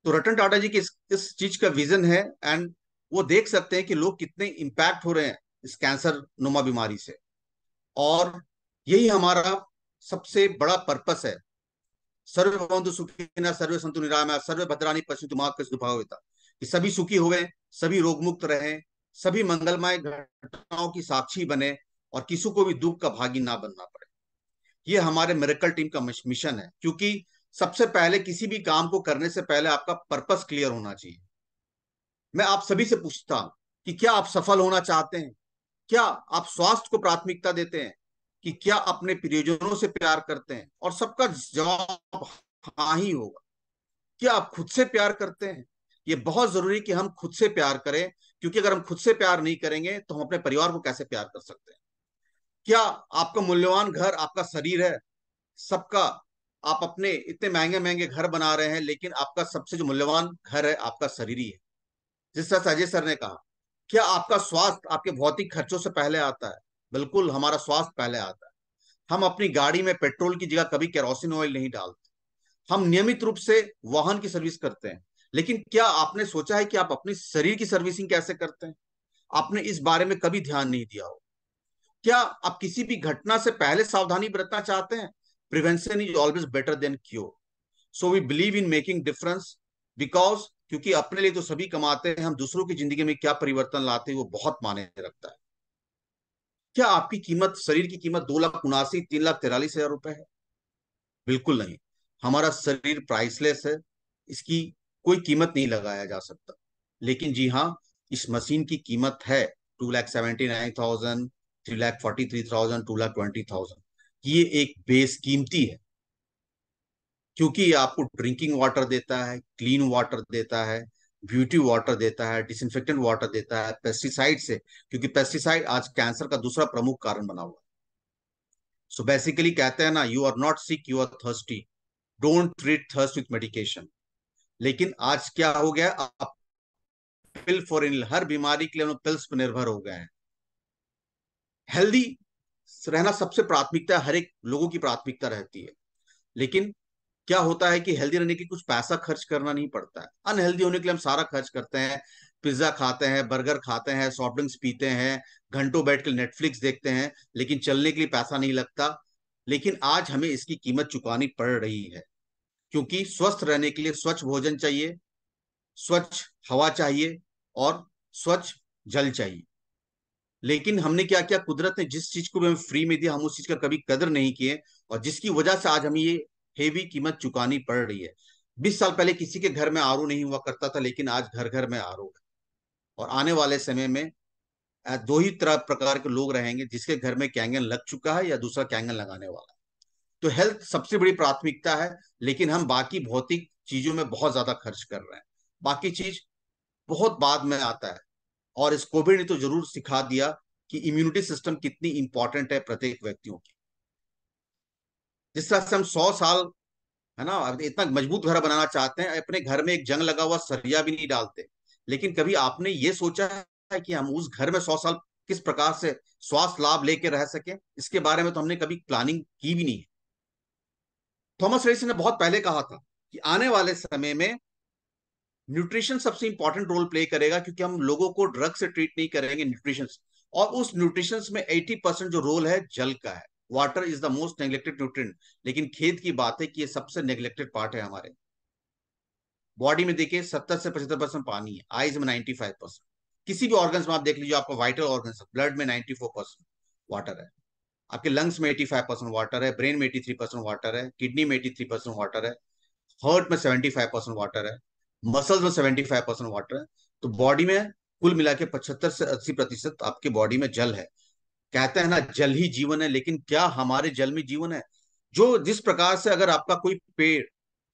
तो रतन टाटा जी की इस चीज का विजन है, एंड वो देख सकते हैं कि लोग कितने इम्पैक्ट हो रहे हैं इस कैंसर नुमा बीमारी से। और यही हमारा सबसे बड़ा पर्पस है। सर्वे भवन्तु सुखिनः, सर्वे सन्तु निरामया, सर्वे भद्राणि पश्यन्तु मा कश्चित् दुःखभाग्। कि सभी सुखी होवे, सभी रोग मुक्त रहें, सभी मंगलमय घटनाओं की साक्षी बने, और किसी को भी दुख का भागी ना बनना पड़े। ये हमारे मिरेकल टीम का मिशन है, क्योंकि सबसे पहले किसी भी काम को करने से पहले आपका पर्पस क्लियर होना चाहिए। मैं आप सभी से पूछता हूं कि क्या आप सफल होना चाहते हैं? क्या आप स्वास्थ्य को प्राथमिकता देते हैं? कि क्या अपने प्रियजनों से प्यार करते हैं? और सबका जवाब हाँ ही होगा। क्या आप खुद से प्यार करते हैं? ये बहुत जरूरी कि हम खुद से प्यार करें, क्योंकि अगर हम खुद से प्यार नहीं करेंगे तो हम अपने परिवार को कैसे प्यार कर सकते हैं? क्या आपका मूल्यवान घर आपका शरीर है? सबका, आप अपने इतने महंगे महंगे घर बना रहे हैं, लेकिन आपका सबसे जो मूल्यवान घर है आपका शरीर ही है। जिस तरह से अजय सर ने कहा, क्या आपका स्वास्थ्य आपके भौतिक खर्चों से पहले आता है? बिल्कुल, हमारा स्वास्थ्य पहले आता है। हम अपनी गाड़ी में पेट्रोल की जगह कभी केरोसिन ऑयल नहीं डालते। हम नियमित रूप से वाहन की सर्विस करते हैं, लेकिन क्या आपने सोचा है कि आप अपने शरीर की सर्विसिंग कैसे करते हैं? आपने इस बारे में कभी ध्यान नहीं दिया हो। क्या आप किसी भी घटना से पहले सावधानी बरतना चाहते हैं? Prevention is always better than cure. So we believe in making difference, because क्योंकि अपने लिए तो सभी कमाते हैं, हम दूसरों की जिंदगी में क्या परिवर्तन लाते हैं वो बहुत मायने रखता है। क्या आपकी कीमत, शरीर की कीमत 2,79,, 3,43,000 रुपए है? बिल्कुल नहीं। हमारा शरीर प्राइसलेस है, इसकी कोई कीमत नहीं लगाया जा सकता। लेकिन जी हाँ, इस मशीन की कीमत है 2,79,000, 3,43,000, 2,20,000। ये एक बेस कीमती है, क्योंकि ये आपको ड्रिंकिंग वाटर देता है, क्लीन वाटर देता है, ब्यूटी वाटर देता है, डिसइंफेक्टेंट वाटर देता है, पेस्टिसाइड से, क्योंकि पेस्टिसाइड आज कैंसर का दूसरा प्रमुख कारण बना हुआ है। सो बेसिकली कहते हैं ना, you are not sick, you are thirsty, don't treat thirst with medication. लेकिन आज क्या हो गया, आप पिल फॉर इन, हर बीमारी के लिए हम पिल्स पर निर्भर हो गए हैं। हेल्दी रहना सबसे प्राथमिकता, हर एक लोगों की प्राथमिकता रहती है। लेकिन क्या होता है कि हेल्दी रहने के कुछ पैसा खर्च करना नहीं पड़ता है, अनहेल्दी होने के लिए हम सारा खर्च करते हैं। पिज्जा खाते हैं, बर्गर खाते हैं, सॉफ्ट ड्रिंक्स पीते हैं, घंटों बैठ के नेटफ्लिक्स देखते हैं, लेकिन चलने के लिए पैसा नहीं लगता। लेकिन आज हमें इसकी कीमत चुकानी पड़ रही है, क्योंकि स्वस्थ रहने के लिए स्वच्छ भोजन चाहिए, स्वच्छ हवा चाहिए, और स्वच्छ जल चाहिए। लेकिन हमने क्या किया, कुदरत ने जिस चीज को भी हमें फ्री में दिया, हम उस चीज का कभी कदर नहीं किए, और जिसकी वजह से आज हमें ये हेवी कीमत चुकानी पड़ रही है। 20 साल पहले किसी के घर में आरओ नहीं हुआ करता था, लेकिन आज घर घर में आरओ है। और आने वाले समय में दो ही तरह प्रकार के लोग रहेंगे, जिसके घर में कैंगन लग चुका है या दूसरा कैंगन लगाने वाला है। तो हेल्थ सबसे बड़ी प्राथमिकता है, लेकिन हम बाकी भौतिक चीजों में बहुत ज्यादा खर्च कर रहे हैं। बाकी चीज बहुत बाद में आता है। और इस कोविड ने तो जरूर सिखा दिया कि इम्यूनिटी सिस्टम कितनी इंपॉर्टेंट है प्रत्येक व्यक्तियों की। जिस तरह से हम 100 साल, है ना, अब इतना मजबूत घर बनाना चाहते हैं, अपने घर में एक जंग लगा हुआ सरिया भी नहीं डालते। लेकिन कभी आपने ये सोचा है कि हम उस घर में 100 साल किस प्रकार से स्वास्थ्य लाभ लेके रह सके? इसके बारे में तो हमने कभी प्लानिंग की भी नहीं है। थॉमस एडिसन ने बहुत पहले कहा था कि आने वाले समय में न्यूट्रिशन सबसे इंपॉर्टेंट रोल प्ले करेगा, क्योंकि हम लोगों को ड्रग से ट्रीट नहीं करेंगे, न्यूट्रिशन। और उस न्यूट्रिशन में 80% जो रोल है जल का है। Water is the most neglected nutrient. लेकिन खेत की बात है कि ये सबसे नेग्लेक्टेड पार्ट है हमारे बॉडी में। देखिए 70 से 75% पानी है, आईज में 95%। किसी भी ऑर्गन्स में आप देख लीजिए, आपका वाइटल ऑर्गन्स, ब्लड में 94% वाटर है, आपके लंग्स में 85% वाटर है, ब्रेन में 83% वाटर है, किडनी में 83% वाटर है, हार्ट में 75% वाटर है, मसल्स में 75% वाटर है। तो बॉडी में कुल मिला के 75 से 80% आपके बॉडी में जल है। कहते हैं ना, जल ही जीवन है, लेकिन क्या हमारे जल में जीवन है? जो जिस प्रकार से अगर आपका कोई पेड़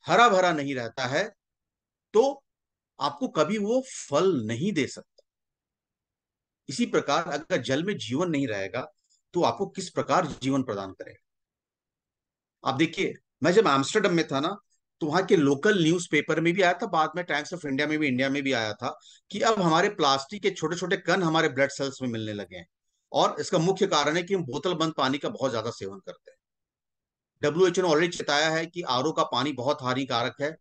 हरा भरा नहीं रहता है, तो आपको कभी वो फल नहीं दे सकता। इसी प्रकार अगर जल में जीवन नहीं रहेगा, तो आपको किस प्रकार जीवन प्रदान करेगा? आप देखिए, मैं जब एम्स्टर्डम में था ना, तो वहां के लोकल न्यूज़पेपर में भी आया था, बाद में टाइम्स ऑफ इंडिया में भी, इंडिया में भी आया था, कि अब हमारे प्लास्टिक के छोटे छोटे कण हमारे ब्लड सेल्स में मिलने लगे हैं। और इसका मुख्य कारण है कि हम बोतल बंद पानी का बहुत ज्यादा सेवन करते हैं। डब्ल्यूएचओ ने ऑलरेडी चेताया है कि आरओ का पानी बहुत हानिकारक है।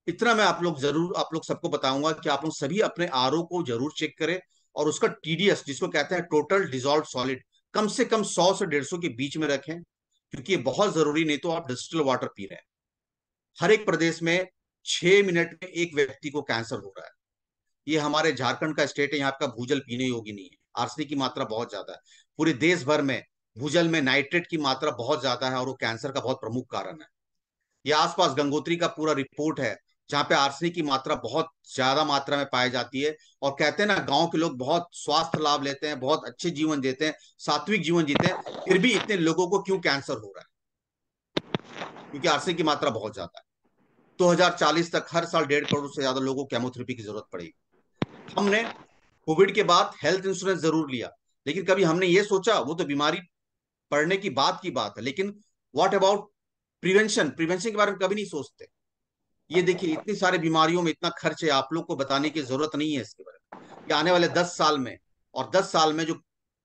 इतना मैं आप लोग सबको बताऊंगा कि आप लोग सभी अपने आरओ को जरूर चेक करें, और उसका टीडीएस जिसको कहते हैं टोटल डिजॉल्व सॉलिड, कम से कम 100 से 150 के बीच में रखें, क्योंकि ये बहुत जरूरी, नहीं तो आप डिस्टिल वाटर पी रहे हैं। हर एक प्रदेश में 6 मिनट में एक व्यक्ति को कैंसर हो रहा है। ये हमारे झारखंड का स्टेट है, यहाँ का भूजल पीने योग्य नहीं है, आर्सेनिक की मात्रा बहुत ज्यादा है। पूरे देश भर में भूजल में नाइट्रेट की मात्रा बहुत ज्यादा है, और वो कैंसर का बहुत प्रमुख कारण है। ये आसपास गंगोत्री का पूरा रिपोर्ट है, जहाँ पे आर्सेनिक की मात्रा बहुत ज्यादा मात्रा में पाई जाती है। और कहते हैं ना, गांव के लोग बहुत स्वास्थ्य लाभ लेते हैं, बहुत अच्छे जीवन जीते हैं, सात्विक जीवन जीते हैं, फिर भी इतने लोगों को क्यों कैंसर हो रहा है? क्योंकि आर्सेनिक की मात्रा बहुत ज्यादा है। 2040 तक हर साल 1.5 करोड़ से ज्यादा लोगों को केमोथेरेपी की जरूरत पड़ेगी। हमने कोविड के बाद हेल्थ इंश्योरेंस जरूर लिया, लेकिन कभी हमने ये सोचा, वो तो बीमारी पड़ने की बात है, लेकिन व्हाट अबाउट प्रिवेंशन? प्रिवेंशन के बारे में कभी नहीं सोचते। ये देखिए, इतनी सारी बीमारियों में इतना खर्च है, आप लोग को बताने की जरूरत नहीं है इसके बारे में। ये आने वाले 10 साल में, और 10 साल में जो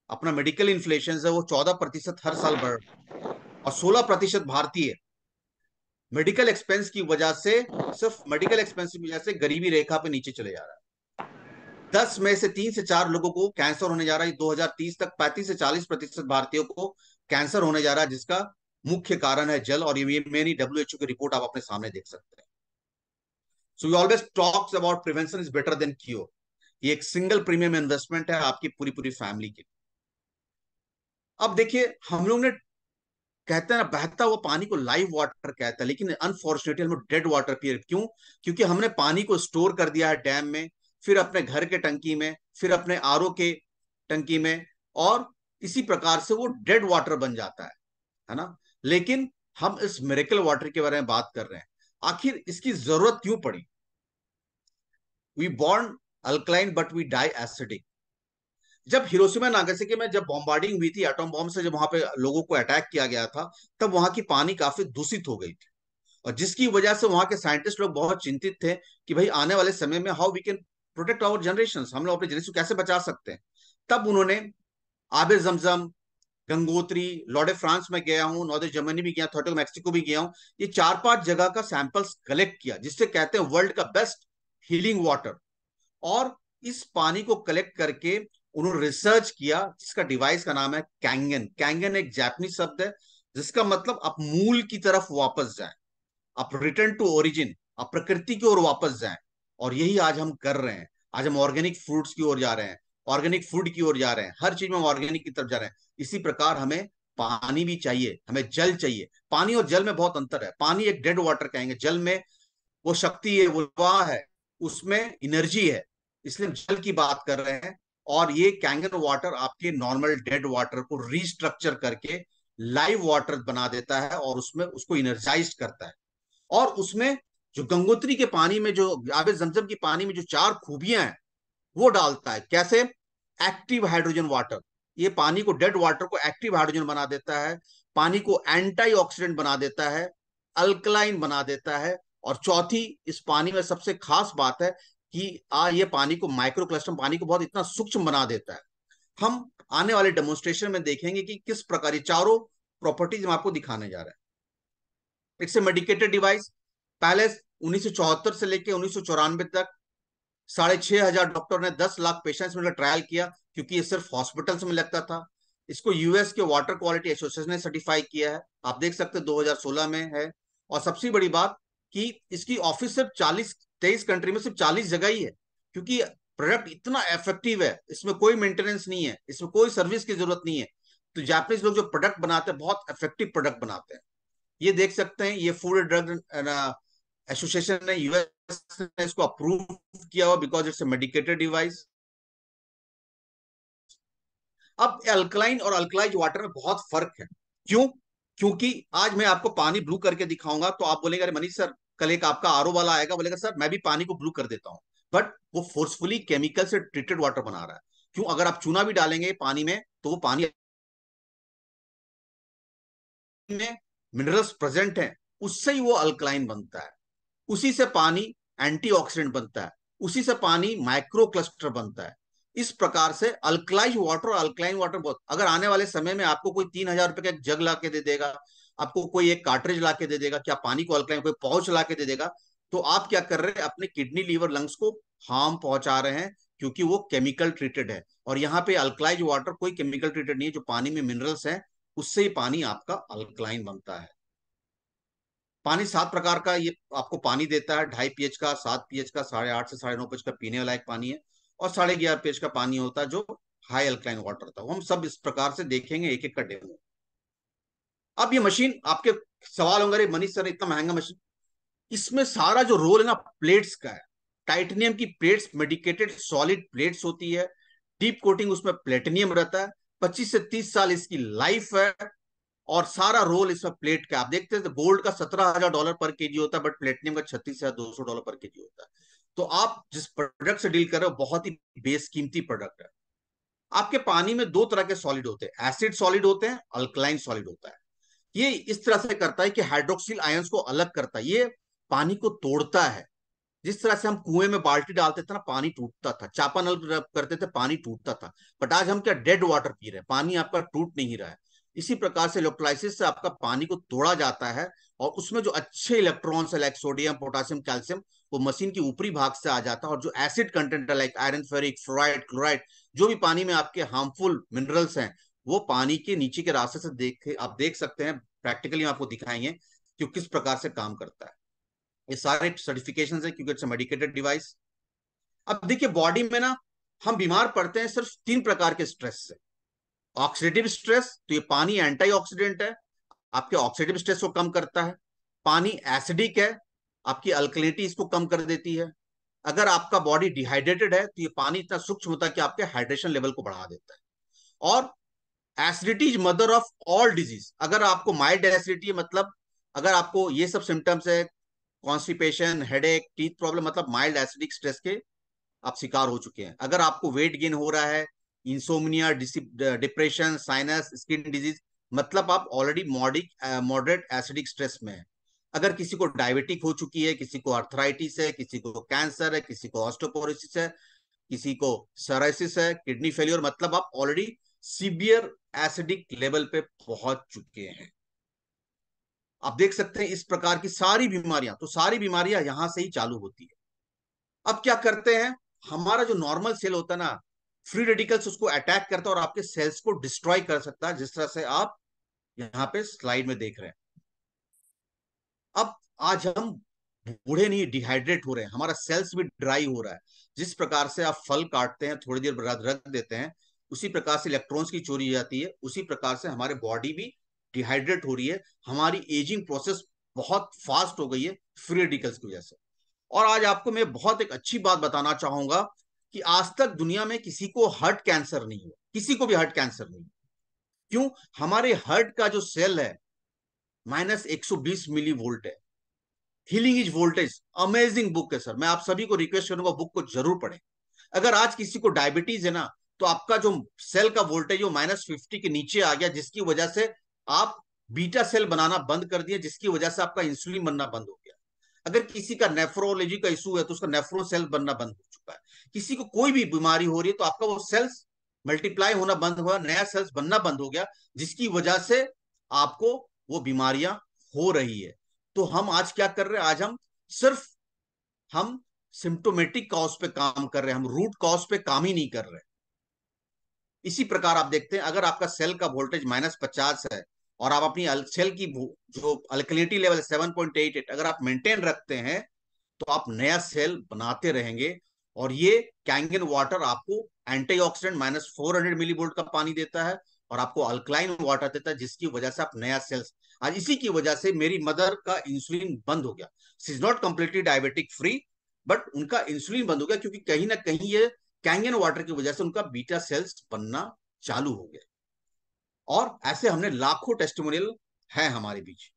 अपना मेडिकल इन्फ्लेशन है वो 14% हर साल बढ़ रहा है। और 16% भारतीय मेडिकल एक्सपेंस की वजह से, सिर्फ मेडिकल एक्सपेंस की वजह से गरीबी रेखा पे नीचे चले जा रहा है। 10 में से 3 से 4 लोगों को कैंसर होने जा रहा है। 2030 तक 35 से 40% भारतीयों को कैंसर होने जा रहा है, जिसका मुख्य कारण है जल। और ये मेरी डब्ल्यूएचओ की रिपोर्ट आप अपने सामने देख सकते हैं। So we always talks about prevention is better than cure. ये एक सिंगल प्रीमियम इन्वेस्टमेंट है आपकी पूरी पूरी फैमिली की। अब देखिए, हम लोग ने कहते हैं ना, बहता हुआ पानी को लाइव वाटर कहता है, लेकिन अनफॉर्चुनेटली हम लोग डेड वाटर पिए। क्यों? क्योंकि हमने पानी को स्टोर कर दिया है डैम में, फिर अपने घर के टंकी में, फिर अपने आरओ के टंकी में, और इसी प्रकार से वो डेड वाटर बन जाता है ना। लेकिन हम इस मिरेकल वाटर के बारे में बात कर रहे हैं। आखिर इसकी जरूरत क्यों पड़ी? We born alkaline but we die acidic. जब हिरोशिमा नागासाकी में जब बॉम्बार्डिंग हुई थी एटॉम बॉम्ब से, जब वहां पे लोगों को अटैक किया गया था, तब वहां की पानी काफी दूषित हो गई थी। और जिसकी वजह से वहां के साइंटिस्ट लोग बहुत चिंतित थे कि भाई आने वाले समय में how we can protect our generation, हम लोग अपने जनरेशन को कैसे बचा सकते हैं। तब उन्होंने आबिर जमजम, गंगोत्री, लॉर्ड फ्रांस में गया हूँ, नॉर्दर्न जर्मनी भी गया, थोटो मैक्सिको भी गया हूँ, ये 4-5 जगह का सैंपल्स कलेक्ट किया, जिससे कहते हैं वर्ल्ड का बेस्ट हीलिंग वाटर। और इस पानी को कलेक्ट करके उन्होंने रिसर्च किया, जिसका डिवाइस का नाम है कैंगन। कैंगन एक जापानीज शब्द है, जिसका मतलब आप मूल की तरफ वापस जाए, आप रिटर्न टू ओरिजिन, आप प्रकृति की ओर वापस जाएं। और यही आज हम कर रहे हैं। आज हम ऑर्गेनिक फ्रूट्स की ओर जा रहे हैं, ऑर्गेनिक फूड की ओर जा रहे हैं, हर चीज में हम ऑर्गेनिक की तरफ जा रहे हैं। इसी प्रकार हमें पानी भी चाहिए, हमें जल चाहिए। पानी और जल में बहुत अंतर है। पानी एक डेड वाटर कहेंगे, जल में वो शक्ति है, वो प्रवाह है, उसमें एनर्जी है, इसलिए हम जल की बात कर रहे हैं। और ये कैंगन वाटर आपके नॉर्मल डेड वाटर को रिस्ट्रक्चर करके लाइव वाटर बना देता है, और उसमें उसको इनर्जाइज करता है। और उसमें जो गंगोत्री के पानी में, जो आबे जमजम की पानी में जो 4 खूबियां हैं, वो डालता है। कैसे? Active hydrogen water. ये पानी को, डेड वाटर को एक्टिव हाइड्रोजन बना देता है, पानी को एंटीऑक्सीडेंट बना देता है, अल्कलाइन बना देता है। और चौथी, इस पानी में सबसे खास बात है कि ये पानी को, माइक्रो क्लस्टर पानी को बहुत इतना सूक्ष्म बना देता है। हम आने वाले डेमोन्स्ट्रेशन में देखेंगे कि किस प्रकार ये चारों प्रॉपर्टीज हम आपको दिखाने जा रहे हैं। It's a medicated device. पहले 1974 से लेकर 1994 तक 6,500 डॉक्टर ने 10 लाख पेशेंट्स में ट्रायल किया, क्योंकि ये सिर्फ हॉस्पिटल्स में लगता था। इसको यूएस के वाटर क्वालिटी एसोसिएशन ने सर्टिफाई किया है, आप देख सकते हैं 2016 में है। और सबसे बड़ी बात कि इसकी ऑफिस सिर्फ 23 कंट्री में सिर्फ 40 जगह ही है, क्योंकि प्रोडक्ट इतना इफेक्टिव है, इसमें कोई मेंटेनेंस नहीं है, इसमें कोई सर्विस की जरूरत नहीं है। तो जापानीज लोग जो प्रोडक्ट बनाते हैं, बहुत इफेक्टिव प्रोडक्ट बनाते हैं। ये देख सकते हैं, ये फूड ड्रग एसोसिएशन ने, यूएस ने इसको अप्रूव किया हुआ, because it's a medicated device. अब अल्कलाइन और अल्कलाइज वाटर में बहुत फर्क है। क्यों? क्योंकि आज मैं आपको पानी ब्लू करके दिखाऊंगा, तो आप बोलेंगे अरे मनीष सर, कल एक आपका आरओ वाला आएगा, बोलेगा सर मैं भी पानी को ब्लू कर देता हूं, बट वो फोर्सफुली केमिकल से ट्रीटेड वाटर बना रहा है। क्यों? अगर आप चूना भी डालेंगे पानी में, तो वो पानी में मिनरल्स प्रेजेंट हैं, उससे ही वो अल्कलाइन बनता है। उसी से पानी एंटीऑक्सीडेंट बनता है, उसी से पानी माइक्रो क्लस्टर बनता है। इस प्रकार से अल्कलाइज वाटर और अल्कलाइन वाटर बहुत, अगर आने वाले समय में आपको कोई 3,000 रुपए का एक जग ला के दे देगा, आपको कोई एक कार्ट्रिज ला के दे देगा, क्या पानी को अल्कलाइन, कोई पाउच ला के दे देगा, तो आप क्या कर रहे हैं, अपने किडनी लीवर लंग्स को हार्म पहुंचा रहे हैं, क्योंकि वो केमिकल ट्रीटेड है। और यहाँ पे अल्कलाइज वाटर कोई केमिकल ट्रीटेड नहीं है, जो पानी में मिनरल्स हैं उससे ही पानी आपका अल्कलाइन बनता है। पानी 7 प्रकार का ये आपको पानी देता है, 2.5 pH का, 7 pH का, 8.5 से 9.5 pH का पीने लायक पानी है, और 11.5 pH का पानी होता है जो हाई अल्कलाइन वाटर होता है। हम सब इस प्रकार से देखेंगे एक एक का डेमो। अब ये मशीन आपके सवाल होंगे, मनीष सर इतना महंगा मशीन, इसमें सारा जो रोल है ना प्लेट्स का है। टाइटेनियम की प्लेट्स मेडिकेटेड सॉलिड प्लेट्स होती है, डीप कोटिंग उसमें प्लेटिनियम रहता है, 25 से 30 साल इसकी लाइफ है, और सारा रोल इसमें प्लेट का। आप देखते हैं तो गोल्ड का $17,000 पर केजी होता है, बट प्लेटिनियम का $36,200 पर केजी होता है। तो आप जिस प्रोडक्ट से डील कर रहे हो बहुत ही बेसकीमती प्रोडक्ट है। आपके पानी में दो तरह के सॉलिड होते हैं, एसिड सॉलिड होते हैं, अल्कलाइन सॉलिड होता है। ये इस तरह से करता है कि हाइड्रोक्सिल आयंस को अलग करता है, ये पानी को तोड़ता है। जिस तरह से हम कुएं में बाल्टी डालते थे ना, पानी टूटता था, चापानल करते थे, पानी टूटता था, बट आज हम क्या डेड वाटर पी रहे हैं, पानी आपका टूट नहीं रहा है। इसी प्रकार से इलेक्ट्रोलाइसिस से आपका पानी को तोड़ा जाता है, और उसमें जो अच्छे इलेक्ट्रॉन्स है लाइक सोडियम, पोटासियम, कैल्शियम, वो मशीन की ऊपरी भाग से आ जाता है। और जो एसिड कंटेंट है like iron, ferric, fluoride, chloride, जो भी पानी में आपके हार्मफुल मिनरल्स हैं, वो पानी के नीचे के रास्ते से आप देख सकते हैं। प्रैक्टिकली आपको दिखाएंगे कि किस प्रकार से काम करता है। ये सारे सर्टिफिकेशन है क्योंकि इट्स मेडिकेटेड डिवाइस। अब देखिए बॉडी में ना हम बीमार पड़ते हैं सिर्फ 3 प्रकार के स्ट्रेस से। ऑक्सीडेटिव स्ट्रेस, तो ये पानी एंटी ऑक्सीडेंट है, आपके ऑक्सीडेटिव स्ट्रेस को कम करता है। पानी एसिडिक है, आपकी अल्कलिनिटी इसको कम कर देती है। अगर आपका बॉडी डिहाइड्रेटेड है तो ये पानी इतना सूक्ष्म होता है कि आपके हाइड्रेशन लेवल को बढ़ा देता है। और acidity is mother of all disease. अगर आपको माइल्ड एसिडिटी है, मतलब अगर आपको ये सब सिम्टम्स है, कॉन्स्टिपेशन, हेडेक, टीथ प्रॉब्लम, मतलब माइल्ड एसिडिक स्ट्रेस के आप शिकार हो चुके हैं। अगर आपको वेट गेन हो रहा है, insomnia, depression, sinus, skin disease, मतलब आप ऑलरेडी मॉडरेट एसिडिक स्ट्रेस में है। अगर किसी को डायबिटिक हो चुकी है, किसी को अर्थराइटिस है, किसी को कैंसर है, किसी को ऑस्टियोपोरोसिस है, किसी को सराइसिस है, किडनी फेलियर, मतलब आप ऑलरेडी सीवियर एसिडिक लेवल पे पहुंच चुके हैं। आप देख सकते हैं इस प्रकार की सारी बीमारियां, तो सारी बीमारियां यहां से ही चालू होती है। अब क्या करते हैं, हमारा जो नॉर्मल सेल होता है ना, फ्री रेडिकल्स उसको अटैक करता है और आपके सेल्स को डिस्ट्रॉय कर सकता है, जिस तरह से आप यहाँ पे स्लाइड में देख रहे हैं। अब आज हम बूढ़े नहीं, डिहाइड्रेट हो रहे हैं, हमारा सेल्स भी ड्राई हो रहा है। जिस प्रकार से आप फल काटते हैं, थोड़ी देर बाद रख देते हैं, उसी प्रकार से इलेक्ट्रॉन्स की चोरी हो जाती है, उसी प्रकार से हमारे बॉडी भी डिहाइड्रेट हो रही है। हमारी एजिंग प्रोसेस बहुत फास्ट हो गई है फ्री रेडिकल्स की वजह से। और आज आपको मैं बहुत एक अच्छी बात बताना चाहूंगा कि आज तक दुनिया में किसी को हार्ट कैंसर नहीं हुआ, किसी को भी हार्ट कैंसर नहीं। क्यों? हमारे हार्ट का जो सेल है -120 मिली वोल्ट है। Healing is voltage, amazing book है सर, मैं आप सभी को रिक्वेस्ट करूंगा बुक को जरूर पढ़ें। अगर आज किसी को डायबिटीज है ना, तो आपका जो सेल का वोल्टेज वो -50 के नीचे आ गया, जिसकी वजह से आप बीटा सेल बनाना बंद कर दिए, जिसकी वजह से आपका इंसुलिन बनना बंद हो गया। अगर किसी का नेफ्रोलॉजी का इशू है तो उसका नेफ्रो सेल बनना बंद हो चुका है। किसी को कोई भी बीमारी हो रही है तो आपका वो सेल्स मल्टीप्लाई होना बंद हुआ, नया सेल्स बनना बंद हो गया, जिसकी वजह से आपको वो बीमारियां हो रही है। तो हम आज क्या कर रहे हैं, आज सिर्फ हम सिम्टोमेटिक कॉज पे काम कर रहे हैं, हम रूट कॉज पे काम ही नहीं कर रहे। इसी प्रकार आप देखते हैं अगर आपका सेल का वोल्टेज -50 है और आप अपनी सेल की जो अल्कलिनिटी लेवल 7.88 अगर आप मेंटेन रखते हैं, तो आप नया सेल बनाते रहेंगे। और ये कैंगन वाटर आपको एंटीऑक्सीडेंट -400 मिली वोल्ट का पानी देता है, और आपको अल्कलाइन वाटर देता है, जिसकी वजह से आप नया सेल्स। आज इसी की वजह से मेरी मदर का इंसुलिन बंद हो गया। She is not completely diabetic free, but उनका इंसुलिन बंद हो गया, क्योंकि कहीं ना कहीं ये कैंगन वाटर की वजह से उनका बीटा सेल्स बनना चालू हो गया। और ऐसे हमने लाखों टेस्टिमोनियल है हमारे बीच।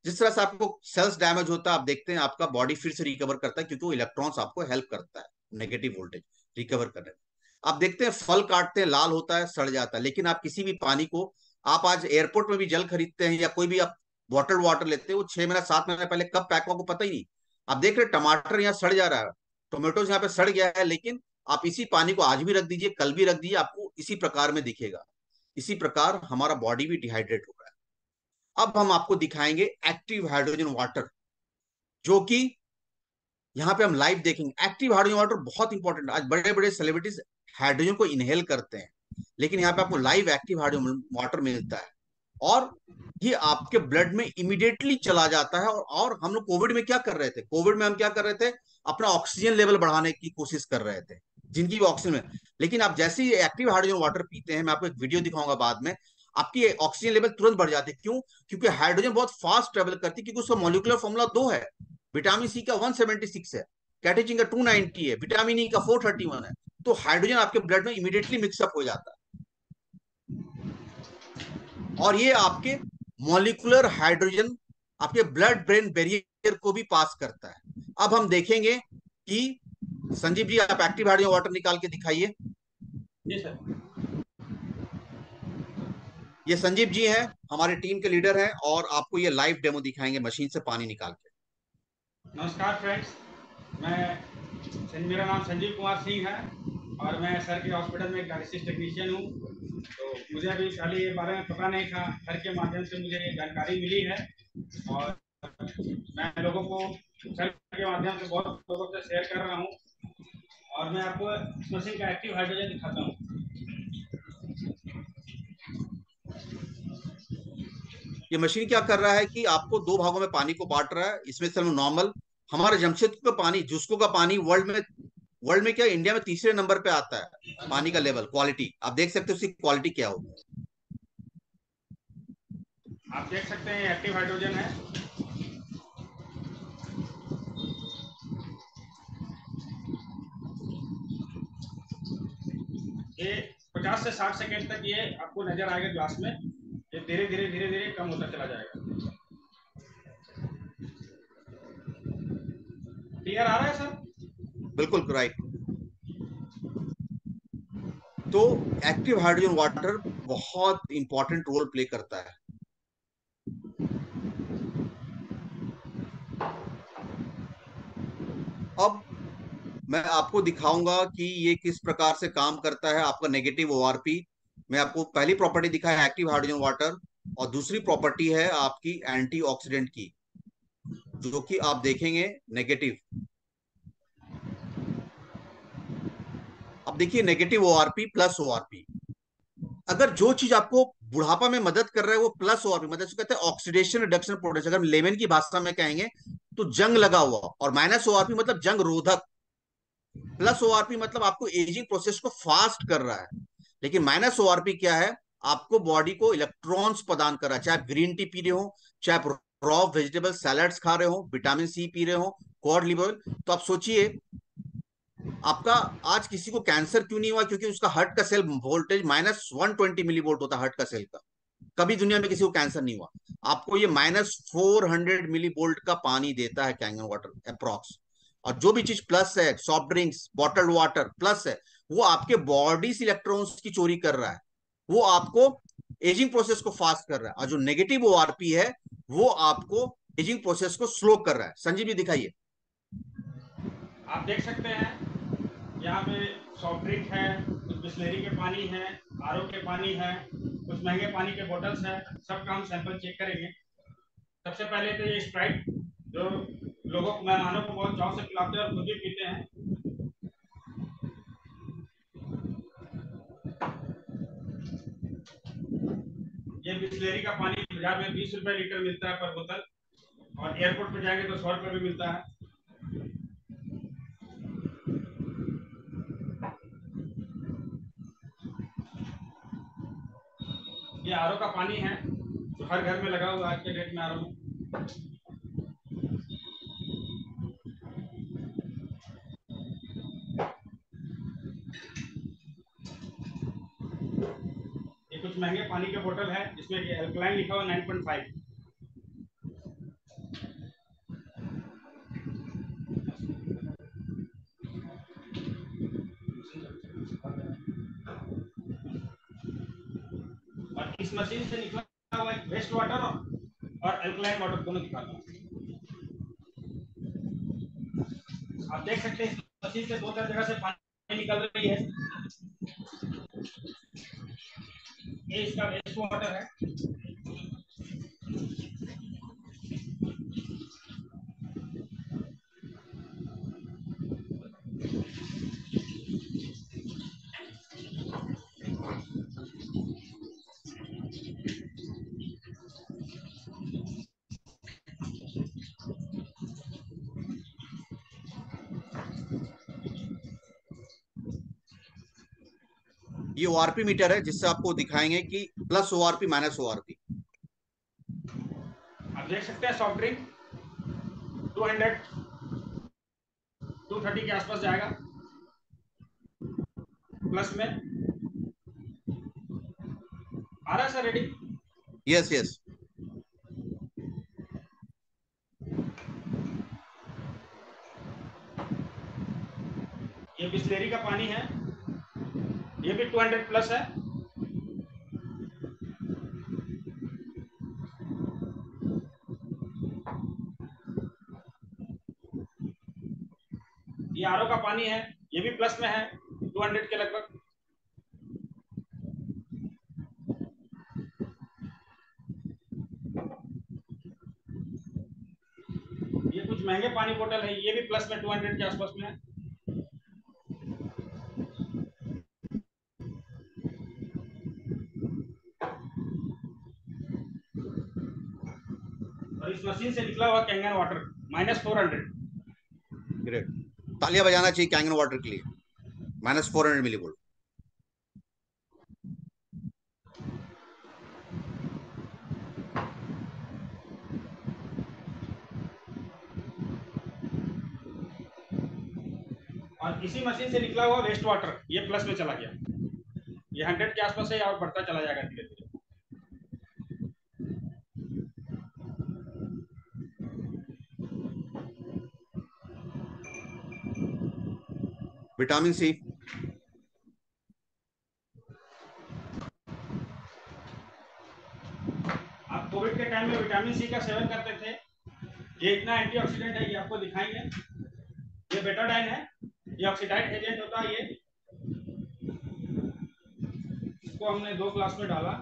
जिस तरह से आपको सेल्स डैमेज होता है, आप देखते हैं आपका बॉडी फिर से रिकवर करता है, क्योंकि वो इलेक्ट्रॉन्स आपको हेल्प करता है नेगेटिव वोल्टेज रिकवर करने में। आप देखते हैं फल काटते हैं, लाल होता है, सड़ जाता है, लेकिन आप किसी भी पानी को, आप आज एयरपोर्ट में भी जल खरीदते हैं या कोई भी आप बॉटल वाटर लेते हैं, वो 6 महीना 7 महीना पहले कब पैक हुआ आपको पता ही नहीं। आप देख रहे टमाटर यहाँ सड़ जा रहा है, टोमेटोज यहाँ पे सड़ गया है, लेकिन आप इसी पानी को आज भी रख दीजिए, कल भी रख दीजिए, आपको इसी प्रकार में दिखेगा। इसी प्रकार हमारा बॉडी भी डिहाइड्रेट हो रहा है। अब हम आपको दिखाएंगे एक्टिव हाइड्रोजन वाटर, जो कि यहाँ पे हम लाइव देखेंगे। एक्टिव हाइड्रोजन वाटर बहुत इंपॉर्टेंट। आज बड़े बड़े सेलिब्रिटीज हाइड्रोजन को इनहेल करते हैं, लेकिन यहाँ पे आपको लाइव एक्टिव हाइड्रोजन वाटर मिलता है, और ये आपके ब्लड में इमीडिएटली चला जाता है। और हम लोग कोविड में क्या कर रहे थे? कोविड में हम क्या कर रहे थे? अपना ऑक्सीजन लेवल बढ़ाने की कोशिश कर रहे थे, जिनकी भी ऑक्सीजन में। लेकिन आप जैसे ही एक्टिव हाइड्रोजन वाटर पीते हैं, मैं आपको एक वीडियो दिखाऊंगा बाद में, आपकी ऑक्सीजन लेवल तुरंत बढ़ जाती है। क्यों? क्योंकि हाइड्रोजन बहुत फास्ट ट्रेवल करती है, क्योंकि उसका मॉलिक्यूलर फॉर्मूला दो है। विटामिन सी का 176 है, कैटेचिन का 290 है, विटामिन ई का 431 है। तो हाइड्रोजन आपके ब्लड में इमीडिएटली मिक्सअप हो जाता है, और ये आपके मॉलिक्यूलर हाइड्रोजन आपके ब्लड ब्रेन बैरियर को भी पास करता है। अब हम देखेंगे कि संजीव जी, आप एक्टिव हाइड्रोजन वाटर निकाल के दिखाइए। जी सर। ये संजीव जी हैं, हमारे टीम के लीडर हैं, और आपको ये लाइव डेमो दिखाएंगे मशीन से पानी निकाल के। नमस्कार फ्रेंड्स, मेरा नाम संजीव कुमार सिंह है और मैं सर के हॉस्पिटल में डायलिसिस टेक्नीशियन हूँ। तो मुझे अभी पहले ये बारे में पता नहीं था, सर के माध्यम से मुझे ये जानकारी मिली है और मैं लोगों को सर के माध्यम से बहुत लोगों से शेयर कर रहा हूँ। और मैं आपको इस मशीन का एक्टिव हाइड्रोजन दिखाता हूँ। ये मशीन क्या कर रहा है कि आपको दो भागों में पानी को बांट रहा है। इसमें से नॉर्मल हमारे जमशेदपुर का पानी, जुस्को का पानी वर्ल्ड में क्या, इंडिया में तीसरे नंबर पे आता है पानी का लेवल, क्वालिटी। आप देख सकते हो उसकी क्वालिटी क्या होगी। आप देख सकते हैं एक्टिव हाइड्रोजन है। ये 50 से 60 सेकेंड तक ये आपको नजर आएगा ग्लास में। ये धीरे धीरे कम होता चला जाएगा। क्लियर आ रहा है सर? बिल्कुल राइट। तो एक्टिव हाइड्रोजन वाटर बहुत इंपॉर्टेंट रोल प्ले करता है। अब मैं आपको दिखाऊंगा कि ये किस प्रकार से काम करता है, आपका नेगेटिव ओआरपी। मैं आपको पहली प्रॉपर्टी दिखाया एक्टिव हाइड्रोजन वाटर, और दूसरी प्रॉपर्टी है आपकी एंटीऑक्सीडेंट की, जो कि आप देखेंगे नेगेटिव। अब देखिए नेगेटिव ओआरपी प्लस ओआरपी। अगर जो चीज आपको बुढ़ापा में मदद कर रहा है वो प्लस ओआरपी, मतलब इसको कहते हैं ऑक्सीडेशन रिडक्शन पोटेंशियल, अगर लेमन की भाषा में कहेंगे तो जंग लगा हुआ। और माइनस ओआरपी मतलब जंग रोधक। प्लस ओआरपी मतलब आपको एजिंग प्रोसेस को फास्ट कर रहा है। लेकिन माइनस ओआरपी क्या है? आपको बॉडी को इलेक्ट्रॉन्स प्रदान कर रहा है। चाहे आप ग्रीन टी पी रहे हो, चाहे आप रॉ वेजिटेबल सैलड्स खा रहे हो, विटामिन सी पी रहे हो, कॉड लिवर ऑयल, तो आप सोचिए आपका आज किसी को कैंसर क्यों नहीं हुआ? क्योंकि उसका हार्ट का सेल वोल्टेज -120 मिली वोल्ट होता है हार्ट का सेल का। कभी दुनिया में किसी को कैंसर नहीं हुआ। आपको ये -400 मिली वोल्ट का पानी देता है कैंगन वाटर अप्रॉक्स। और जो भी चीज प्लस है, soft drinks, bottled water plus है, वो आपके बॉडी से इलेक्ट्रॉन्स की चोरी कर रहा है। वो आपको एजिंग प्रोसेस को फास्ट कर रहा है। और जो नेगेटिव ओआरपी है, वो आपको एजिंग प्रोसेस को स्लो कर रहा है। संजीव जी दिखाइए। आप देख सकते हैं यहाँ पे सॉफ्ट ड्रिंक है, कुछ बिस्लेरी के पानी है, आरओ के पानी है, कुछ महंगे पानी के बोतल्स है। सबका हम सैंपल चेक करेंगे। सबसे पहले तो ये स्प्राइट, जो लोगों को, मेहमानों को बहुत चाव से पिलाते हैं और खुद भी पीते हैं। ये बिस्लेरी का पानी बाजार में 20 रुपए लीटर मिलता है पर बोतल, और एयरपोर्ट पे जाएंगे तो 100 रुपए भी मिलता है। ये आरओ का पानी है जो हर घर में लगा हुआ है आज के डेट में आरओ। ये कुछ महंगे पानी के बोतल है जिसमें एल्कलाइन लिखा हुआ 9.5। और इस मशीन से निकला हुआ एक वेस्ट वाटर और एल्कलाइन वाटर दोनों दिखाता हूँ। आप देख सकते हैं इस मशीन से दो चार जगह से पानी निकल रही है। ये इसका वेस्ट वाटर है। ये ओआरपी मीटर है जिससे आपको दिखाएंगे कि प्लस ओआरपी माइनस ओआरपी। आप देख सकते हैं सॉफ्ट ड्रिंक 200 230 के आसपास जाएगा प्लस में। आ रहा है सर रेडी? Yes yes. ये बिस्लेरी का पानी है, ये भी 200 प्लस है। ये आरओ का पानी है, ये भी प्लस में है 200 के लगभग। ये कुछ महंगे पानी बोतल है, ये भी प्लस में 200 के आसपास में है। और इस मशीन से निकला हुआ कैंगन वाटर -400। ग्रेट। तालियां बजाना चाहिए कैंगन वाटर के लिए। -400 मिलीवोल्ट। और इसी मशीन से निकला हुआ वेस्ट वाटर ये प्लस में चला गया, ये 100 के आसपास है और बढ़ता चला जाएगा धीरे धीरे। Vitamin C. आप कोविड के टाइम में विटामिन सी का सेवन करते थे, ये इतना एंटीऑक्सीडेंट है, ये आपको दिखाएंगे। ये बेटाडाइन है, ये ऑक्सीडाइज एजेंट होता है। ये इसको हमने 2 ग्लास में डाला,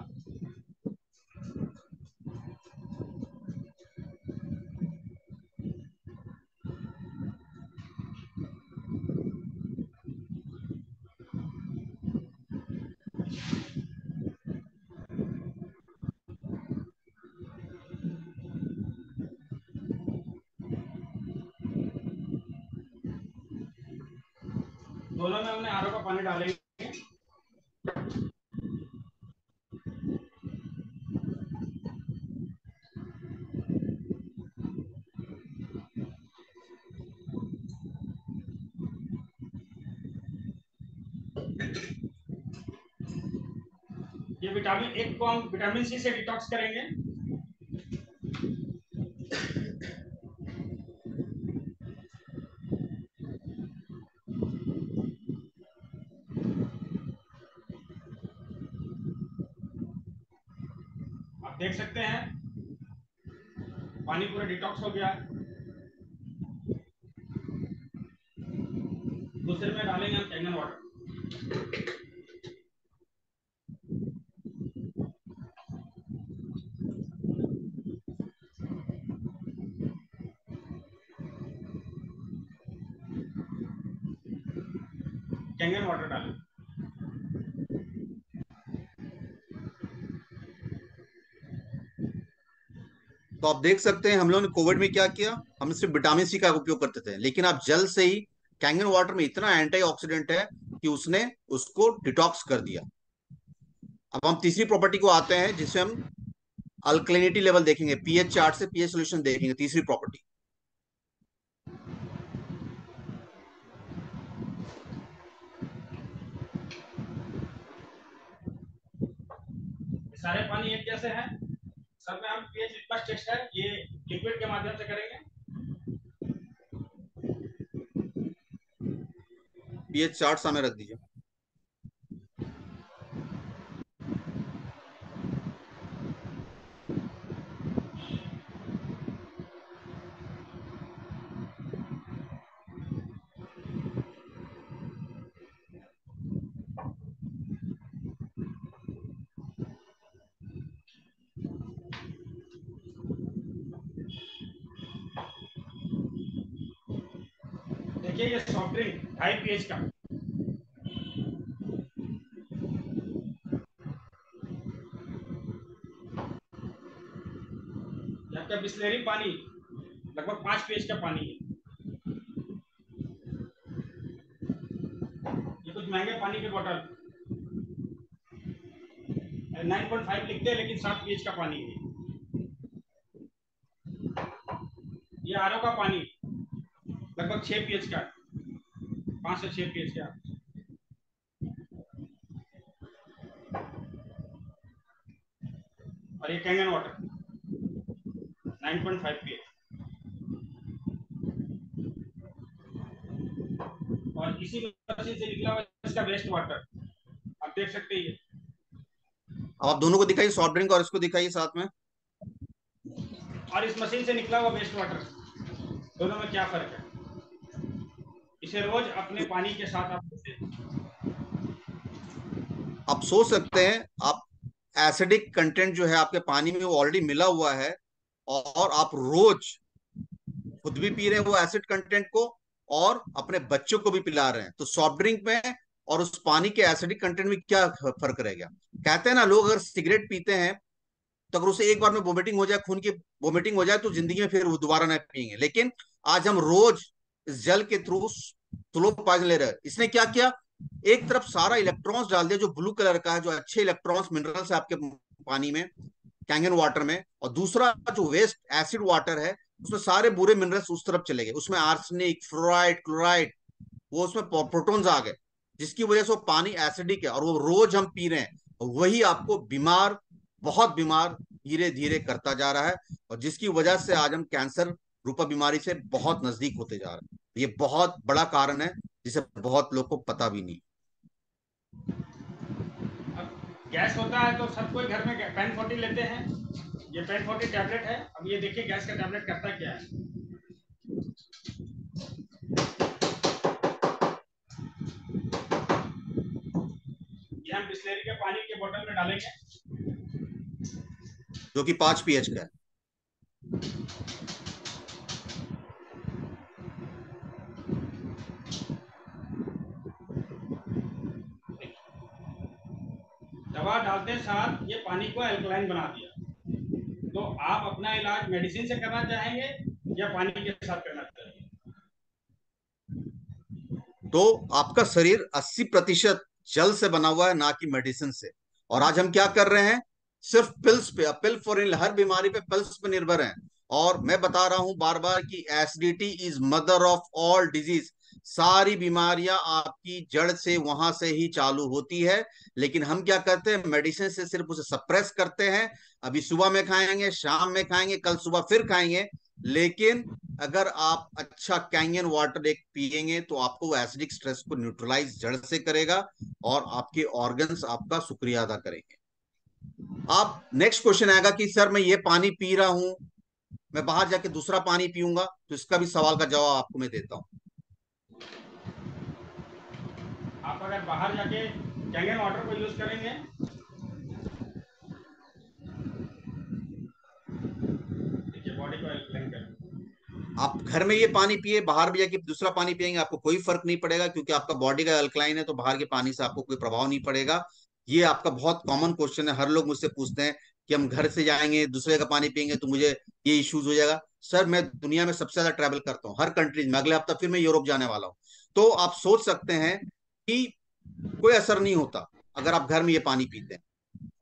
दोनों में हमने आरओ का पानी डालेंगे। ये विटामिन एक को हम विटामिन सी से डिटॉक्स करेंगे। आप देख सकते हैं पानी पूरा डिटॉक्स हो गया। दूसरे में डालेंगे हम कैंगन वाटर। कैंगन वाटर डालें। तो आप देख सकते हैं हम लोगों ने कोविड में क्या किया, हम सिर्फ विटामिन सी का उपयोग करते थे, लेकिन आप जल से ही कैंगन वाटर में इतना एंटीऑक्सीडेंट है कि उसने उसको डिटॉक्स कर दिया। अब हम तीसरी प्रॉपर्टी को आते हैं जिसमें हम अल्कलिनिटी लेवल देखेंगे, पीएच चार्ट से पीएच सोल्यूशन देखेंगे। तीसरी प्रॉपर्टी। सारे पानी एक जैसे हैं, सब में हम पीएच लिटमस टेस्ट है, ये लिक्विड के माध्यम से करेंगे। पीएच चार्ट सामने रख दीजिए। देखिए ये सॉफ्ट ड्रिंक हाई पीएच का, आपका बिस्लेरी पानी लगभग 5 पीएच का पानी है। ये कुछ महंगे पानी की बोतल, 9.5 लिखते हैं, लेकिन 7 पीएच का पानी है। ये आरओ का पानी लगभग 6 पीएच का, 5 से 6 पीएच का। और ये कैंगन वाटर 9.5 पीएच। और इसी मशीन से निकला हुआ इसका वेस्ट वाटर आप देख सकते हैं। अब आप दोनों को दिखाइए, सॉफ्ट ड्रिंक और इसको दिखाइए साथ में। और इस मशीन से निकला हुआ वेस्ट वाटर, दोनों में क्या फर्क है? इसे रोज अपने पानी के साथ आप देते हैं। आप सोच सकते हैं, आप एसिडिक कंटेंट जो है आपके पानी में वो ऑलरेडी मिला हुआ है, और आप रोज खुद भी पी रहे हैं वो एसिड कंटेंट को, और अपने बच्चों को भी पिला रहे हैं। तो सॉफ्ट ड्रिंक में और उस पानी के एसिडिक कंटेंट में क्या फर्क रह गया? कहते हैं ना, लोग अगर सिगरेट पीते हैं तो अगर उसे एक बार में वोमिटिंग हो जाए, खून की वोमिटिंग हो जाए, तो जिंदगी में फिर वो दोबारा नहीं पियेंगे। लेकिन आज हम रोज इस जल के थ्रू स्लो पॉइजन ले रहे हैं। इसने क्या किया? एक तरफ सारा इलेक्ट्रॉन्स डाल दिया जो ब्लू कलर का है, जो अच्छे इलेक्ट्रॉन्स मिनरल्स है आपके पानी में, कैंगन वाटर में, और दूसरा जो वेस्ट एसिड वाटर है उसमें सारे बुरे मिनरल्स उस तरफ चले गए। उसमें आर्सेनिक, फ्लोराइड, क्लोराइड, वो उसमें प्रोटॉन्स आ गए, जिसकी वजह से वो पानी एसिडिक है और वो रोज हम पी रहे हैं। वही आपको बीमार, बहुत बीमार धीरे धीरे करता जा रहा है, और जिसकी वजह से आज हम कैंसर रूपा बीमारी से बहुत नजदीक होते जा रहे हैं। ये बहुत बड़ा कारण है जिसे बहुत लोग को पता भी नहीं। गैस होता है तो सब कोई घर में पेन 40 लेते हैं। ये पेन 40 टैबलेट है। अब ये देखिए गैस का टैबलेट करता क्या है। ये हम बिस्लेरी के पानी के बोतल में डालेंगे, जो कि 5 pH का है। दवा डालते साथ ये पानी को अल्कलाइन बना दिया। तो आप अपना इलाज मेडिसिन से करना चाहेंगे या पानी के साथ करना चाहेंगे? तो आपका शरीर 80% जल से बना हुआ है, ना कि मेडिसिन से। और आज हम क्या कर रहे हैं? सिर्फ पिल्स पे, पिल फॉर इल, हर बीमारी पे पिल्स पे निर्भर हैं। और मैं बता रहा हूं बार बार कि acidity is mother of all disease. सारी बीमारियां आपकी जड़ से, वहां से ही चालू होती है। लेकिन हम क्या करते हैं? मेडिसिन से सिर्फ उसे सप्रेस करते हैं। अभी सुबह में खाएंगे, शाम में खाएंगे, कल सुबह फिर खाएंगे। लेकिन अगर आप अच्छा कैंगन वाटर एक पिएंगे तो आपको वो एसिडिक स्ट्रेस को न्यूट्रलाइज जड़ से करेगा, और आपके ऑर्गन्स आपका शुक्रिया अदा करेंगे। आप नेक्स्ट क्वेश्चन आएगा कि सर मैं ये पानी पी रहा हूं, मैं बाहर जाके दूसरा पानी पीऊंगा, तो इसका भी सवाल का जवाब आपको मैं देता हूं। आप अगर बाहर जाके कैंगन वाटर को यूज करेंगे, देखिए बॉडी को अल्कलाइन करेंगे। आप घर में ये पानी पिए, बाहर भी जाके दूसरा पानी पिएंगे, आपको कोई फर्क नहीं पड़ेगा, क्योंकि आपका बॉडी का अल्कलाइन है, तो बाहर के पानी से आपको कोई प्रभाव नहीं पड़ेगा। ये आपका बहुत कॉमन क्वेश्चन है, हर लोग मुझसे पूछते हैं कि हम घर से जाएंगे दूसरे का पानी पिएंगे तो मुझे ये इश्यूज हो जाएगा। सर मैं दुनिया में सबसे ज्यादा ट्रैवल करता हूँ, हर कंट्रीज में। अगले हफ्ता फिर मैं यूरोप जाने वाला हूँ। तो आप सोच सकते हैं कि कोई असर नहीं होता अगर आप घर में ये पानी पीते हैं।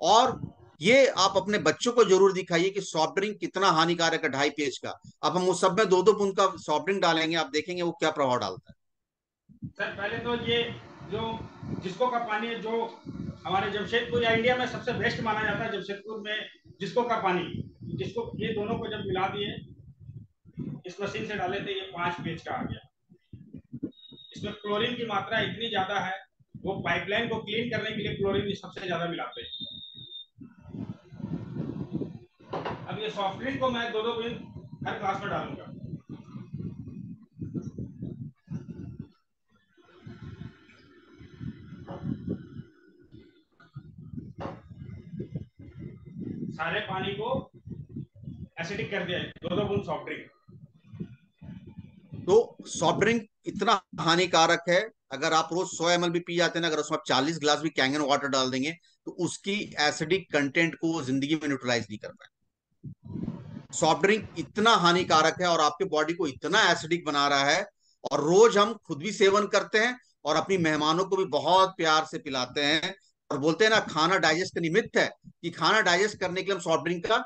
और ये आप अपने बच्चों को जरूर दिखाइए कि सॉफ्ट ड्रिंक कितना हानिकारक है, 2.5 pH का। अब हम उस सब में 2-2 बूंद का सॉफ्ट ड्रिंक डालेंगे, आप देखेंगे वो क्या प्रभाव डालता है। सर पहले तो ये जो जिसको का पानी है, जो हमारे जमशेदपुर या इंडिया में सबसे बेस्ट माना जाता है, जमशेदपुर में जिसको का पानी, जिसको ये दोनों को जब मिला दिए, इस मशीन से डाले थे, ये 5 पीएच का आ गया। इसमें क्लोरीन की मात्रा इतनी ज्यादा है, वो पाइपलाइन को क्लीन करने के लिए क्लोरीन सबसे ज्यादा मिलाते हैं। अब ये सॉफ्ट ड्रिंक को मैं 2-2 बूंद हर ग्लास में डालूंगा। सारे पानी को एसिडिक कर दिया, 2-2 बूंद सॉफ्ट ड्रिंक। तो सॉफ्ट ड्रिंक इतना हानिकारक है, अगर आप रोज 100 ml भी पी जाते हैं ना, अगर उसमें आप 40 ग्लास भी कैंगन वाटर डाल देंगे, तो उसकी एसिडिक कंटेंट को जिंदगी में न्यूट्रलाइज नहीं कर पाए। सॉफ्ट ड्रिंक इतना हानिकारक है और आपके बॉडी को इतना एसिडिक बना रहा है। और रोज हम खुद भी सेवन करते हैं और अपनी मेहमानों को भी बहुत प्यार से पिलाते हैं। और बोलते हैं ना खाना डाइजेस्ट का निमित्त है, कि खाना डाइजेस्ट करने के लिए हम सॉफ्ट ड्रिंक का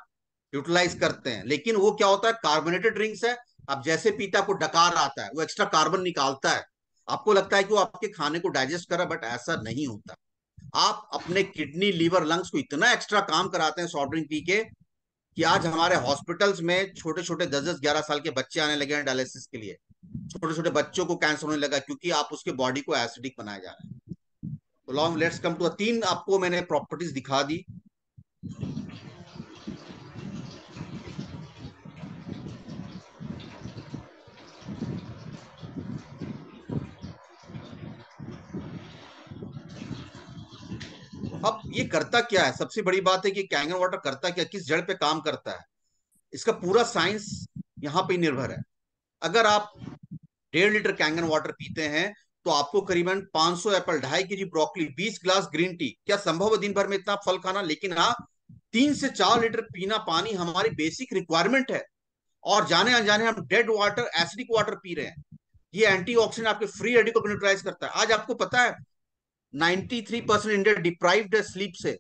यूटिलाइज करते हैं, लेकिन वो क्या होता है, कार्बोनेटेड ड्रिंक्स है। अब जैसे पीता आपको डकार आता है, वो एक्स्ट्रा कार्बन निकालता है, आपको लगता है कि वो आपके खाने को डाइजेस्ट कर रहा है, बट ऐसा नहीं होता। आप अपने किडनी, लीवर, लंग्स को इतना एक्स्ट्रा काम कराते हैं सॉफ्ट ड्रिंक पी के, कि आज हमारे हॉस्पिटल्स में छोटे छोटे 10-10 11 साल के बच्चे आने लगे हैं डायलिसिस के लिए। छोटे छोटे बच्चों को कैंसर होने लगा, क्योंकि आप उसके बॉडी को एसिडिक बनाया जा रहा है। तो लॉन्ग लेट्स कम टू, तीन आपको मैंने प्रॉपर्टीज दिखा दी। अब ये करता क्या है, सबसे बड़ी बात है कि कैंगन वाटर करता क्या, किस जड़ पे काम करता है, इसका पूरा साइंस यहाँ पे निर्भर है। अगर आप 1.5 लीटर कैंगन वाटर पीते हैं, तो आपको करीबन 500 Apple, 2.5 KG broccoli, 20 glass green tea, क्या संभव है दिन भर में इतना फल खाना? लेकिन हाँ, 3 से 4 लीटर पीना पानी हमारी बेसिक रिक्वायरमेंट है। और जाने अनजाने हम dead water, acidic water P रहे हैं। ये एंटीऑक्सीडेंट आपके फ्री रेडिकल को न्यूट्रलाइज करता है। आज आपको पता है 93% इंडिया डिप्राइव्ड है स्लीप से,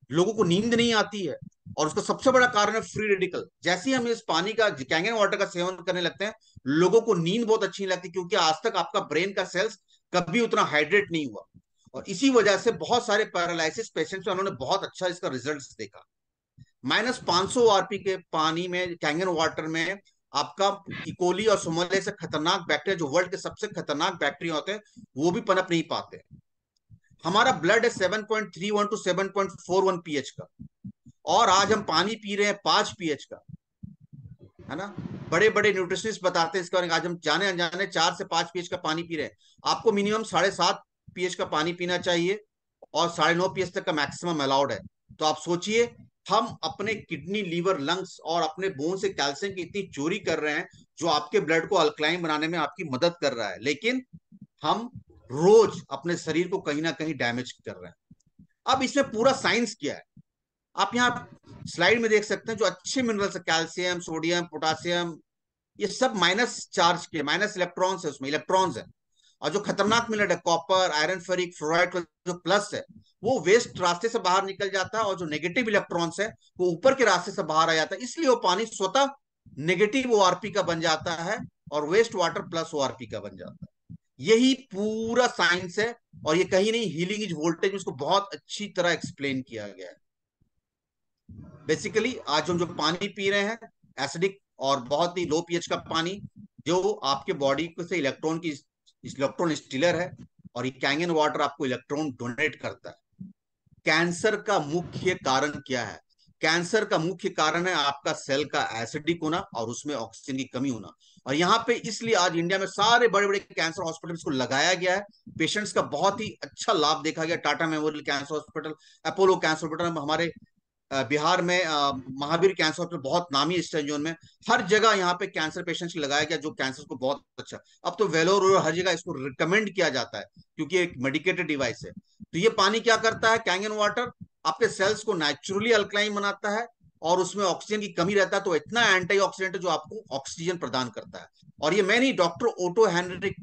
लोगों को नींद नहीं आती है, और उसका सबसे बड़ा कारण है फ्री रेडिकल। जैसे ही हम इस पानी का, कैंगन वाटर का सेवन करने लगते हैं, लोगों को नींद बहुत अच्छी नहीं लगती, क्योंकि आज तक आपका ब्रेन का सेल्स कभी उतना हाइड्रेट नहीं हुआ। और इसी वजह से बहुत सारे पैरालिसिस पेशेंट्स में उन्होंने बहुत अच्छा इसका रिजल्ट देखा। -500 आरपी के पानी में, कैंगन वाटर में, आपका इकोली और सोमोले से खतरनाक बैक्टीरिया, जो वर्ल्ड के सबसे खतरनाक बैक्टीरिया होते हैं, वो भी पनप नहीं पाते। हमारा ब्लड है 7.31 टू 7.41 पीएच का, और आज हम पानी पी रहे हैं 5 पीएच का, है ना। बड़े बड़े न्यूट्रिशनिस्ट बताते हैं इसके बारे में, आज हम जाने अनजाने 4 से 5 पीएच का पानी पी रहे हैं। आपको मिनिमम 7.5 पीएच का पानी पीना चाहिए, और 9.5 पीएच तक का मैक्सिमम अलाउड है। तो आप सोचिए, हम अपने किडनी, लीवर, लंग्स और अपने बोन से कैल्शियम की इतनी चोरी कर रहे हैं, जो आपके ब्लड को अल्कलाइन बनाने में आपकी मदद कर रहा है, लेकिन हम रोज अपने शरीर को कहीं ना कहीं डैमेज कर रहे हैं। अब इसमें पूरा साइंस क्या है, आप यहाँ स्लाइड में देख सकते हैं। जो अच्छे मिनरल्स है, कैल्शियम, सोडियम, पोटासियम, ये सब माइनस चार्ज के, माइनस इलेक्ट्रॉन्स है, उसमें इलेक्ट्रॉन्स है। और जो खतरनाक मिनरल है, कॉपर, आयरन, फेरिक, फ्लोराइड, जो प्लस है, वो वेस्ट रास्ते से बाहर निकल जाता है, और जो नेगेटिव इलेक्ट्रॉन्स है, वो ऊपर के रास्ते से बाहर आ जाता है। इसलिए वो पानी स्वतः नेगेटिव ओआरपी का बन जाता है, और वेस्ट वाटर प्लस ओआरपी का बन जाता है। यही पूरा साइंस है, और ये कहीं नहीं, हीलिंग इज वोल्टेज में इसको बहुत अच्छी तरह एक्सप्लेन किया गया है। बेसिकली आज हम जो पानी पी रहे हैं, एसिडिक और बहुत ही लो पीएच का पानी, जो आपके बॉडी को से इलेक्ट्रॉन स्टीलर है, और ये कैंगन वाटर आपको इलेक्ट्रॉन डोनेट करता है। कैंसर का मुख्य कारण क्या है? कैंसर का मुख्य कारण है आपका सेल का एसिडिक होना, और उसमें ऑक्सीजन की कमी होना। और यहाँ पे इसलिए आज इंडिया में सारे बड़े बड़े कैंसर हॉस्पिटल्स को लगाया गया है। पेशेंट्स का बहुत ही अच्छा लाभ देखा गया। Tata memorial cancer hospital, Apollo cancer hospital, हमारे बिहार में महावीर कैंसर हॉस्पिटल, बहुत नामी इस जोन में, हर जगह यहाँ पे कैंसर पेशेंट्स लगाया गया, जो कैंसर को बहुत अच्छा। अब तो वेलोर और हर जगह इसको रिकमेंड किया जाता है, क्योंकि एक मेडिकेटेड डिवाइस है। तो ये पानी क्या करता है, कैंगन वाटर आपके सेल्स को नेचुरली अल्कलाइन बनाता है, और उसमें ऑक्सीजन की कमी रहता है, तो इतना एंटीऑक्सीडेंट है जो आपको ऑक्सीजन प्रदान करता है। और ये मैं नहीं, डॉक्टर ओटो हेनरिक,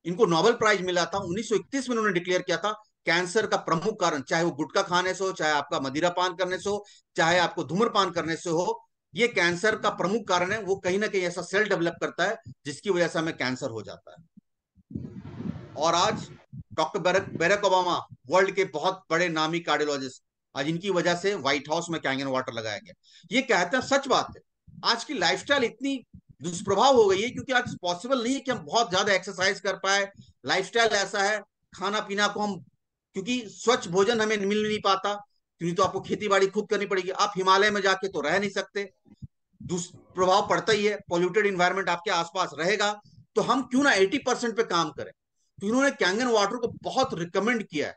इनको नोबेल प्राइज मिला था 1931 में, उन्होंने डिक्लेयर किया था कैंसर का प्रमुख कारण, चाहे वो गुटखा खाने से हो, चाहे आपका मदिरा पान करने से हो, चाहे आपको धूम्रपान करने से हो, ये कैंसर का प्रमुख कारण है। वो कहीं ना कहीं ऐसा सेल डेवलप करता है, जिसकी वजह से हमें कैंसर हो जाता है। और आज डॉक्टर बैरक ओबामा, वर्ल्ड के बहुत बड़े नामी कार्डियोलॉजिस्ट, आज इनकी वजह से व्हाइट हाउस में कैंगन वाटर लगाया गया। ये कहते हैं, सच बात है, आज की लाइफस्टाइल इतनी दुष्प्रभाव हो गई है, क्योंकि आज पॉसिबल नहीं है कि हम बहुत ज्यादा एक्सरसाइज कर पाए। लाइफस्टाइल ऐसा है, खाना पीना को हम, क्योंकि स्वच्छ भोजन हमें मिल नहीं पाता, क्योंकि तो आपको खेती बाड़ी खुद करनी पड़ेगी। आप हिमालय में जाके तो रह नहीं सकते, दुष्प्रभाव पड़ता ही है, पॉल्यूटेड इन्वायरमेंट आपके आसपास रहेगा। तो हम क्यों ना 80% पे काम करें। तो इन्होंने कैंगन वाटर को बहुत रिकमेंड किया है,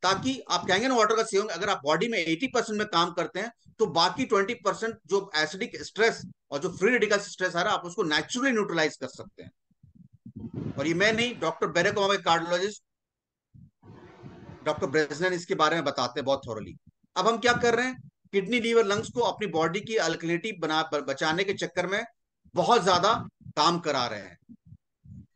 ताकि आप कैंगन वाटर का सेवन, अगर आप बॉडी में 80% में काम करते हैं, तो बाकी 20% जो एसिडिक स्ट्रेस और जो फ्री रेडिकल स्ट्रेस आ रहा है, आप उसको नेचुरली न्यूट्रलाइज कर सकते हैं। और ये मैं नहीं, doctor Barack Obama, cardiologist doctor ब्रेजनर इसके बारे में बताते हैं बहुत थॉरली। अब हम क्या कर रहे हैं, किडनी, लीवर, लंग्स को अपनी बॉडी की अल्कलिनिटी बचाने के चक्कर में बहुत ज्यादा काम करा रहे हैं।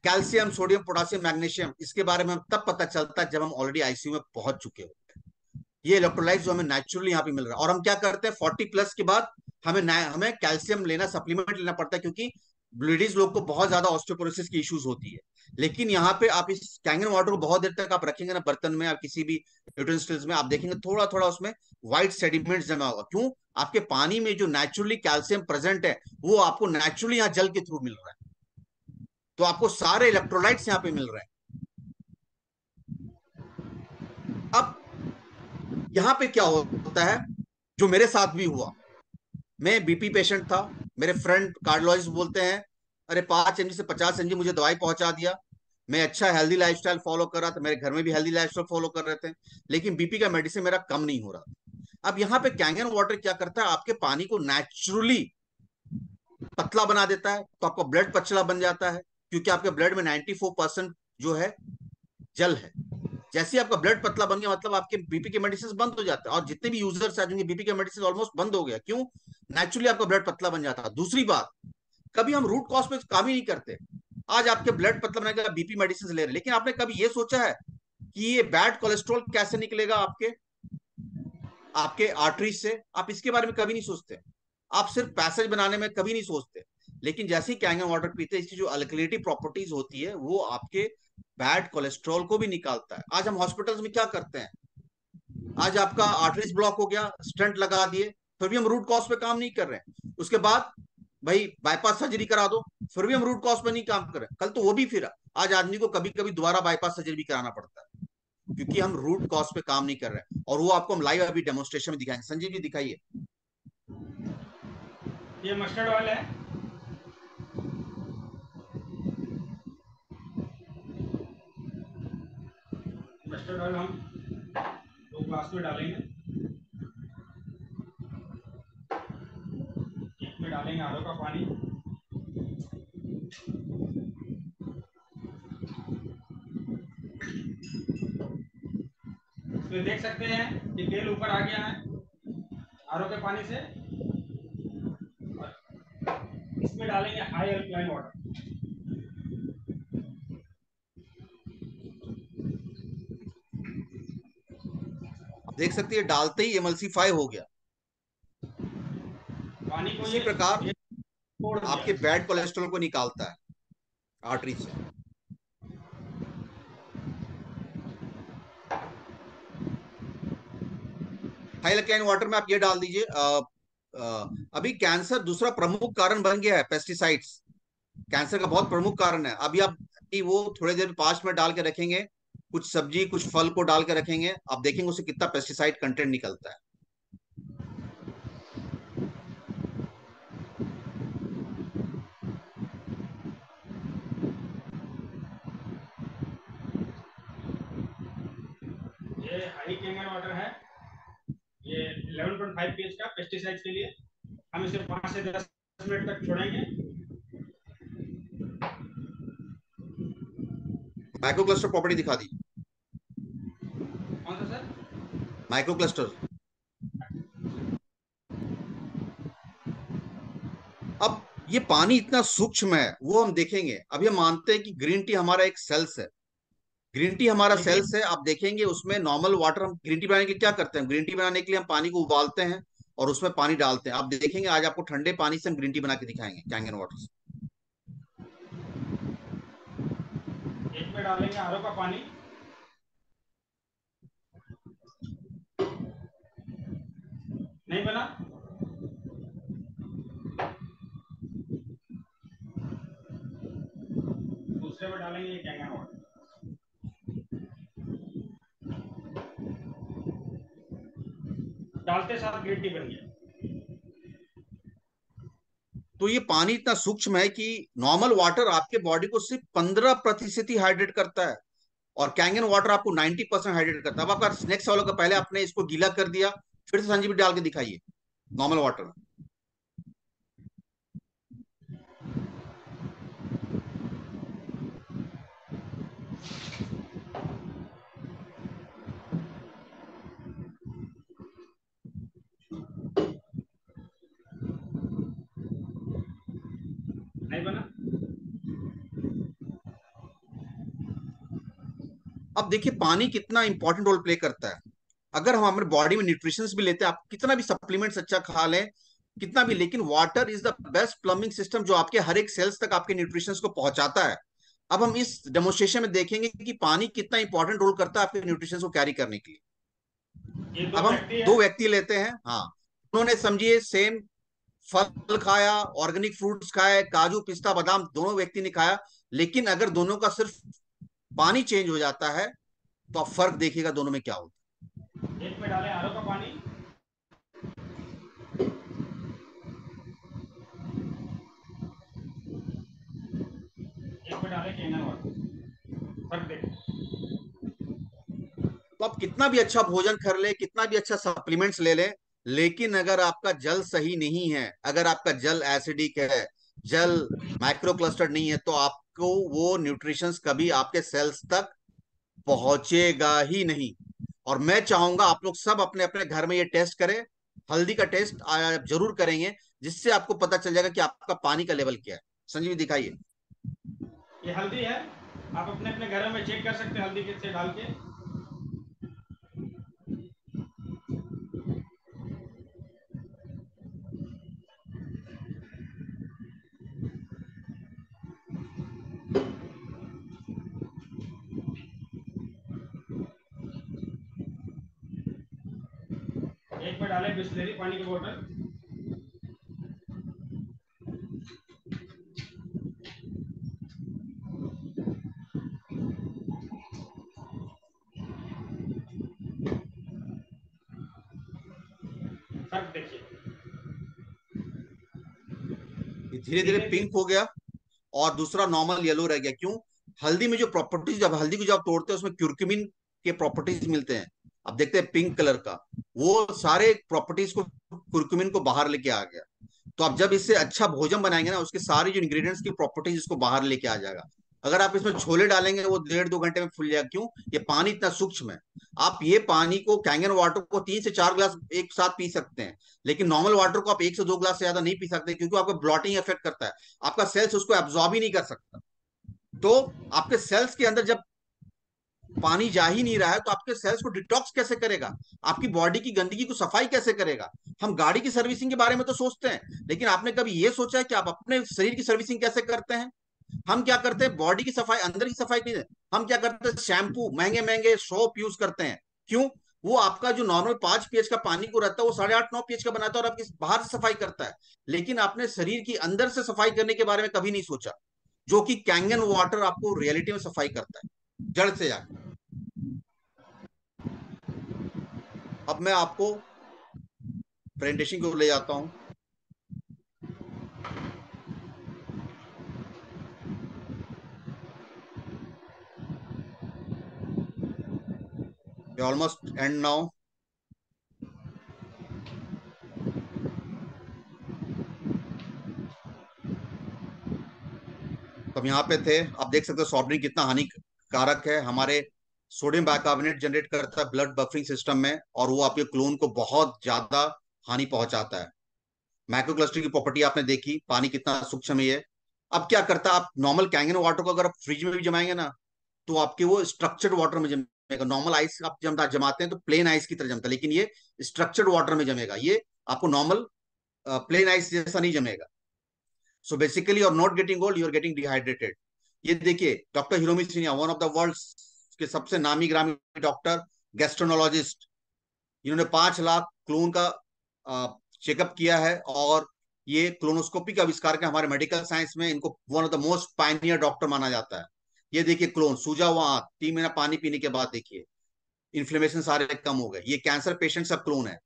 कैल्शियम, सोडियम, पोटासियम, मैग्नीशियम, इसके बारे में तब पता चलता है जब हम ऑलरेडी आईसीयू में पहुंच चुके होते हैं। ये इलेक्ट्रोलाइट जो हमें नेचुरली यहाँ पे मिल रहा है। और हम क्या करते हैं, 40+ के बाद हमें कैल्शियम लेना, सप्लीमेंट लेना पड़ता है, क्योंकि लेडीज लोग को बहुत ज्यादा ऑस्टियोपोरोसिस की इश्यूज होती है। लेकिन यहाँ पे आप इस कैंगन वाटर को बहुत देर तक आप रखेंगे ना बर्तन में, आप किसी भी यूटेंसिल्स में, आप देखेंगे थोड़ा थोड़ा उसमें व्हाइट सेडिमेंट जमा होगा। क्यों? आपके पानी में जो नेचुरली कैल्शियम प्रेजेंट है वो आपको नेचुरली यहाँ जल के थ्रू मिल रहा है। तो आपको सारे इलेक्ट्रोलाइट्स यहाँ पे मिल रहे हैं। अब यहाँ पे क्या होता है, जो मेरे साथ भी हुआ, मैं बीपी पेशेंट था, मेरे फ्रेंड कार्डियोलॉजिस्ट बोलते हैं अरे 5 mg से 50 mg मुझे दवाई पहुंचा दिया। मैं अच्छा हेल्दी लाइफस्टाइल फॉलो कर रहा था, मेरे घर में भी हेल्दी लाइफस्टाइल फॉलो कर रहे थे, लेकिन बीपी का मेडिसिन मेरा कम नहीं हो रहा था। अब यहाँ पे कैंगन वाटर क्या करता है, आपके पानी को नेचुरली पतला बना देता है, तो आपका ब्लड पतला बन जाता है, क्योंकि आपके ब्लड में 94% जो है जल है। जैसे ही आपका ब्लड पतला बन गया, मतलब आपके बीपी के मेडिसिन बंद हो जाते हैं, और जितने भी यूजर्स हैं जिनके बीपी के मेडिसिन ऑलमोस्ट बंद हो गया। क्यों? नेचुरली आपका ब्लड पतला बन जाता है। दूसरी बात, कभी हम रूट कॉज पे काम ही नहीं करते। आज आपके ब्लड पतला बनाने के बीपी मेडिसिन ले रहे हैं, लेकिन आपने कभी ये सोचा है कि ये बैड कोलेस्ट्रॉल कैसे निकलेगा आपके आपके आर्टरीज से? आप इसके बारे में कभी नहीं सोचते। आप सिर्फ पैसेज बनाने में कभी नहीं सोचते। लेकिन जैसे ही कैंगन वाटर पीते हैं, इसकी जो अल्कलिनिटी प्रॉपर्टीज होती है वो आपके बैड कोलेस्ट्रॉल को भी निकालता है। आज हम हॉस्पिटल्स में क्या करते हैं, आज आपका आर्टरीज ब्लॉक हो गया, स्टंट लगा दिए, फिर भी हम रूट कॉज पे काम नहीं कर रहे हैं। उसके बाद भाई बाईपास सर्जरी करा दो, फिर भी हम रूट कॉज पे नहीं काम कर रहे हैं। कल तो वो भी फिर आज आदमी को कभी कभी दोबारा बाईपास सर्जरी भी कराना पड़ता है, क्योंकि हम रूट कॉज पे काम नहीं कर रहे हैं। और वो आपको हम लाइव अभी डेमोन्स्ट्रेशन में दिखाएंगे। संजीव जी दिखाइए। ये मस्टर्ड ऑयल है। मस्टर्ड ऑयल हम 2 ग्लास में डालेंगे। एक में डालेंगे आरओ का पानी। इसमें देख सकते हैं कि तेल ऊपर आ गया है आरओ के पानी से। इसमें डालेंगे हाई अल्कलाइन वाटर। आप देख सकते हैं डालते ही एमल्सीफाई हो गया। पानी को इसी प्रकार ये छोड़ दिया। आपके बैड कोलेस्ट्रॉल को निकालता है आर्टरी से। हाई अल्कलाइन वाटर में आप ये डाल दीजिए। अभी कैंसर दूसरा प्रमुख कारण बन गया है, पेस्टिसाइड्स कैंसर का बहुत प्रमुख कारण है। अभी आप वो थोड़ी देर पास में डाल के रखेंगे, कुछ सब्जी कुछ फल को डाल के रखेंगे, आप देखेंगे उससे कितना पेस्टिसाइड कंटेंट निकलता है। ये हाई कैंगन वाटर है। ये 11.5 pH का पेस्टिसाइड्स के लिए। हम इसे 5 से 10 मिनट तक छोड़ेंगे। माइक्रो क्लस्टर प्रॉपर्टी दिखा दी। कौन सा सर? Micro cluster. अब ये पानी इतना सूक्ष्म है वो हम देखेंगे। अभी हम मानते हैं कि ग्रीन टी हमारा एक सेल्स है, ग्रीन टी हमारा देखिए, सेल्स है। आप देखेंगे उसमें नॉर्मल वाटर, हम ग्रीन टी बनाने के लिए क्या करते हैं, ग्रीन टी बनाने के लिए हम पानी को उबालते हैं और उसमें पानी डालते हैं। आप देखेंगे आज आपको ठंडे पानी से हम ग्रीन टी बना के दिखाएंगे कैंगन वाटर से। एक में डालेंगे आरओ का पानी। नहीं बना? दूसरे में डालेंगे ये कैंगन वाटर। डालते साथ ग्रीन टी बन गया। तो ये पानी इतना सूक्ष्म है कि नॉर्मल वाटर आपके बॉडी को सिर्फ 15% ही हाइड्रेट करता है, और कैंगन वाटर आपको 90% हाइड्रेट करता है। अब आपका नेक्स्ट सवाल होगा, पहले आपने इसको गीला कर दिया, फिर से संजीव डाल के दिखाइए नॉर्मल वाटर में। नहीं बना? अब देखिए पानी कितना इंपॉर्टेंट रोल प्ले करता है। अगर हम हमारे बॉडी में न्यूट्रिशंस भी लेते हैं, आप कितना भी सप्लीमेंट्स अच्छा खा लें, कितना भी, लेकिन water is the best plumbing system जो आपके हर एक सेल्स तक आपके न्यूट्रिशंस को पहुंचाता है। अब हम इस डेमोन्स्ट्रेशन में देखेंगे कि पानी कितना इंपॉर्टेंट रोल करता है आपके न्यूट्रिशन को कैरी करने के लिए। ये दो अब हम व्यक्ति है। दो व्यक्ति लेते हैं, हाँ, उन्होंने समझिए सेम फल खाया, ऑर्गेनिक फ्रूट्स खाए, काजू पिस्ता बादाम दोनों व्यक्ति ने खाया, लेकिन अगर दोनों का सिर्फ पानी चेंज हो जाता है तो आप फर्क देखिएगा दोनों में क्या होता एक में डाले आरओ का पानी, एक में डाले कैनन वाटर, फर्क देखो। है। तो आप कितना भी अच्छा भोजन कर ले, कितना भी अच्छा सप्लीमेंट्स ले लें, लेकिन अगर आपका जल सही नहीं है, अगर आपका जल एसिडिक है, जल माइक्रो क्लस्टर्ड नहीं है, तो आपको वो न्यूट्रिशंस कभी आपके सेल्स तक पहुंचेगा ही नहीं। और मैं चाहूंगा आप लोग सब अपने अपने घर में ये टेस्ट करें, हल्दी का टेस्ट जरूर करेंगे, जिससे आपको पता चल जाएगा कि आपका पानी का लेवल क्या है। संजीव जी दिखाइए। ये हल्दी है, आप अपने अपने घरों में चेक कर सकते हैं हल्दी किससे डाल के। एक में डाले बिस्लेरी पानी की बोतल, फर्क देखिए। ये धीरे धीरे धीरे पिंक धीरे हो गया और दूसरा नॉर्मल येलो रह गया। क्यों? हल्दी में जो प्रॉपर्टीज, जब हल्दी को जब तोड़ते हैं उसमें क्यूरक्यूमिन के प्रॉपर्टीज मिलते हैं। अब देखते हैं पिंक कलर का, वो सारे प्रॉपर्टीज को क्यूरक्यूमिन को बाहर लेके आ गया। तो आप जब इससे अच्छा भोजन बनाएंगे ना, उसके सारी जो इंग्रेडिएंट्स की प्रॉपर्टीज इसको बाहर लेके आ जाएगा। अगर आप इसमें छोले डालेंगे वो 1.5-2 घंटे में फूल जाएगा। क्यों? ये पानी इतना सूक्ष्म है। आप ये पानी को, कैंगन वाटर को 3 से 4 गिलास एक साथ पी सकते हैं, लेकिन नॉर्मल वाटर को आप 1 से 2 गिलास से ज्यादा नहीं पी सकते, क्योंकि आपको ब्लॉटिंग इफेक्ट करता है। आपका सेल्स उसको एब्जॉर्ब ही नहीं कर सकता। तो आपके सेल्स के अंदर जब पानी जा ही नहीं रहा है, तो आपके सेल्स को डिटॉक्स कैसे करेगा? आपकी बॉडी की गंदगी को सफाई कैसे करेगा? हम गाड़ी की सर्विसिंग के बारे में तो सोचते हैं, लेकिन आपने कभी ये सोचा है कि आप अपने शरीर की सर्विसिंग कैसे करते हैं? हम क्या करते हैं? बॉडी की सफाई, अंदर की सफाई नहीं है। हम क्या करते हैं? शैम्पू, महंगे महंगे सोप यूज करते हैं। क्यों? वो आपका जो नॉर्मल 5 pH का पानी को रहता है वो 8.5-9 pH का बनाता है और आपकी बाहर से सफाई करता है। लेकिन आपने शरीर की अंदर से सफाई करने के बारे में कभी नहीं सोचा, जो कि कैंगन वाटर आपको रियलिटी में सफाई करता है, जड़ से जाकर। अब मैं आपको प्रेजेंटेशन की ओर ले जाता हूं। Almost and now. तो हम यहाँ पे थे, आप देख सकते हो सॉफ्ट ड्रिंक कितना हानिकारक है। हमारे सोडियम बाइकार्बोनेट जनरेट करता है ब्लड बफरिंग सिस्टम में, और वो आपके क्लोन को बहुत ज्यादा हानि पहुंचाता है। माइक्रोक्लस्टर की प्रॉपर्टी आपने देखी, पानी कितना सूक्ष्म है ये। अब क्या करता है, आप नॉर्मल कैंगन वाटर को अगर आप फ्रिज में भी जमाएंगे ना, तो आपके वो स्ट्रक्चर्ड वाटर में जमेगा। नॉर्मल आइस आप जमाते हैं तो प्लेन आइस की तरह जमता है, लेकिन ये स्ट्रक्चर्ड वाटर में जमेगा। ये आपको नॉर्मल प्लेन आइस जैसा नहीं जमेगा। So basically you are not getting old, you are getting dehydrated. ये देखिए, doctor Hiromi Shinya, one of the world के सबसे नामी ग्रामी डॉक्टर, गैस्ट्रोनोलॉजिस्ट, इन्होंने 5 लाख क्लोन का चेकअप किया है, और ये क्लोनोस्कोपी का आविष्कार का हमारे मेडिकल साइंस में इनको one of the most pioneer doctor माना जाता है। ये देखिए क्लोन, सूजा हुआ आंख, 3 महीना पानी पीने के बाद देखिए इन्फ्लेमेशन सारे कम हो गए। ये कैंसर पेशेंट सब क्लोन है।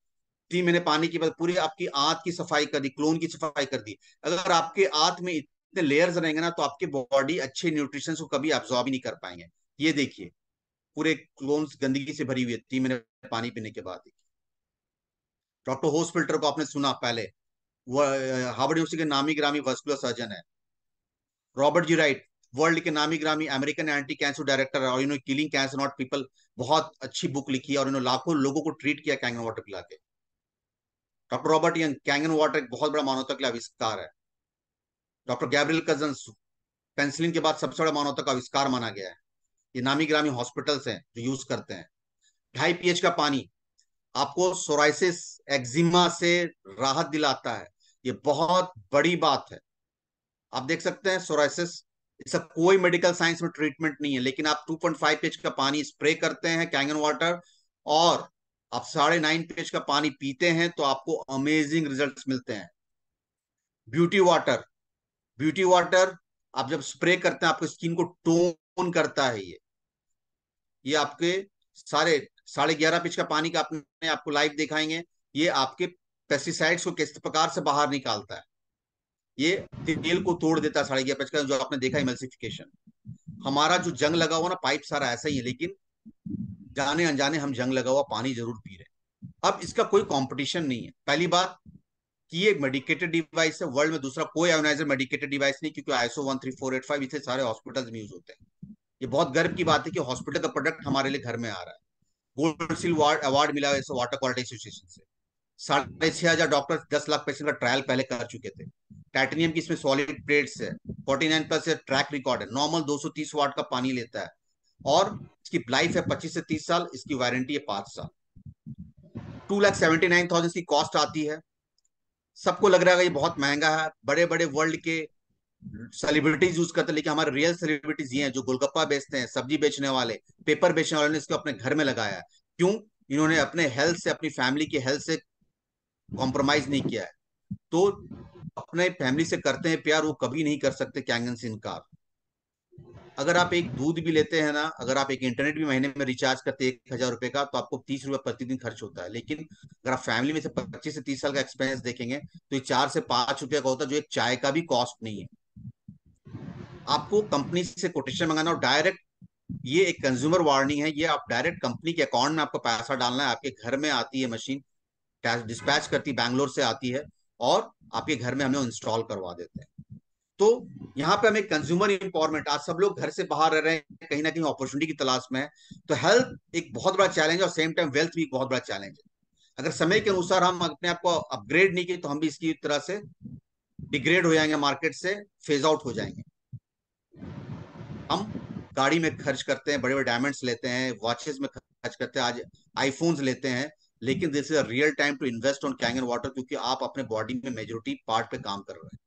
3 महीने पानी के बाद पूरी आपकी आंत की सफाई कर दी, क्लोन की सफाई कर दी। अगर आपके आंत में इतने लेयर्स रहेंगे ना, तो आपकी बॉडी अच्छे न्यूट्रिशन को कभी एब्जॉर्ब ही नहीं कर पाएंगे। ये देखिए पूरे क्लोन गंदगी से भरी हुई है 3 महीने पानी पीने के बाद। डॉक्टर होस्पिटल को आपने सुना पहले, वो हार्वर्ड यूनिवर्सिटी के नामी ग्रामी वस्कुलर सर्जन है। रॉबर्ट जी राइट, वर्ल्ड के नामी ग्रामी अमेरिकन एंटी कैंसर डायरेक्टर है, और इन्होंने किलिंग कैंसर नॉट पीपल बहुत अच्छी बुक लिखी है, और इन्होंने लाखों लोगों को ट्रीट किया कैंगन वाटर पिला के। Doctor Robert young, Kangen water एक बहुत बड़ा मानवता के लिए आविष्कार है। डॉक्टर गैब्रियल कजन्स, पेंसिलिन के बाद सबसे बड़ा मानवता का आविष्कार माना गया है। ये नामी ग्रामी हॉस्पिटल्स हैं जो यूज करते हैं। 2.5 pH का पानी, आपको सोराइसिस, एक्जिमा से राहत दिलाता है। ये बहुत बड़ी बात है। आप देख सकते हैं सोराइसिस, इसका कोई मेडिकल साइंस में ट्रीटमेंट नहीं है, लेकिन आप 2.5 pH का पानी स्प्रे करते हैं कैंगन वाटर, और आप 9.5 pH का पानी पीते हैं तो आपको अमेजिंग रिजल्ट्स मिलते हैं। ब्यूटी वाटर, ब्यूटी वाटर आप जब स्प्रे करते हैं आपकी स्किन को टोन करता है। ये आपके सारे 11.5 pH का पानी का आपने आपको लाइव दिखाएंगे। ये आपके पेस्टिसाइड्स को किस प्रकार से बाहर निकालता है। ये तेल को तोड़ देता है 11.5 pH का, जो आपने देखा इमल्सिफिकेशन। हमारा जो जंग लगा हुआ ना पाइप सारा ऐसा ही है, लेकिन जाने अनजाने हम जंग लगा हुआ पानी जरूर पी रहे हैं। अब इसका कोई कंपटीशन नहीं है। पहली बात कि ये मेडिकेटेड डिवाइस है वर्ल्ड में, दूसरा कोई आयोनाइजर मेडिकेटेड डिवाइस नहीं, क्योंकि ISO 13485 इसे सारे हॉस्पिटल्स में यूज होते हैं। ये बहुत गर्व की बात है कि हॉस्पिटल का प्रोडक्ट हमारे लिए घर में आ रहा है। गोल्ड सिल्वर अवार्ड मिला है वाटर क्वालिटी एसोसिएशन से। 6,500 डॉक्टर 10 लाख पेशेंट का ट्रायल पहले कर चुके थे। टाइटेनियम की इसमें सॉलिड प्लेट्स है, 49+ ट्रैक रिकॉर्ड है, नॉर्मल 230 वाट का पानी लेता है, और इसकी लाइफ है 25 से 30 साल, इसकी वारंटी है 5 साल। 2,79,000 इसकी कॉस्ट आती है। सबको लग रहा है ये बहुत महंगा है, बड़े बड़े वर्ल्ड के सेलिब्रिटीज यूज करते हैं, लेकिन हमारे रियल सेलिब्रिटीज ये हैं जो गोलगप्पा बेचते हैं, सब्जी बेचने वाले, पेपर बेचने वाले ने इसको अपने घर में लगाया है। क्यों? इन्होंने अपने हेल्थ से, अपनी फैमिली की हेल्थ से कॉम्प्रोमाइज नहीं किया है। तो अपने फैमिली से करते हैं प्यार, वो कभी नहीं कर सकते कैंगन से इनकार। अगर आप एक दूध भी लेते हैं ना, अगर आप एक इंटरनेट भी महीने में रिचार्ज करते हैं 1,000 रुपए का, तो आपको 30 रुपए प्रतिदिन खर्च होता है। लेकिन अगर आप फैमिली में से 25 से 30 साल का एक्सपीरियंस देखेंगे तो ये 4 से 5 रुपए का होता है, जो एक चाय का भी कॉस्ट नहीं है। आपको कंपनी से कोटेशन मंगाना, और डायरेक्ट, ये एक कंज्यूमर वार्निंग है, ये आप डायरेक्ट कंपनी के अकाउंट में आपको पैसा डालना है। आपके घर में आती है मशीन, डिस्पैच करती, बैंगलोर से आती है, और आपके घर में हमें इंस्टॉल करवा देते हैं। तो यहाँ पे हमें कंज्यूमर इंपावरमेंट, आज सब लोग घर से बाहर रह रहे हैं, कहीं ना कहीं अपॉर्चुनिटी की तलाश में है। तो हेल्थ एक बहुत बड़ा चैलेंज है, और सेम टाइम वेल्थ भी एक बहुत बड़ा चैलेंज है। अगर समय के अनुसार हम अपने आप को अपग्रेड नहीं किए तो हम भी इसकी तरह से डिग्रेड हो जाएंगे, मार्केट से फेज आउट हो जाएंगे। हम गाड़ी में खर्च करते हैं, बड़े बड़े डायमंड्स लेते हैं, वॉचेस में खर्च करते हैं, आज आईफोन्स लेते हैं, लेकिन this is a real time to invest on Kangen water, क्योंकि आप अपने बॉडी में मेजोरिटी पार्ट पे काम कर रहे हैं।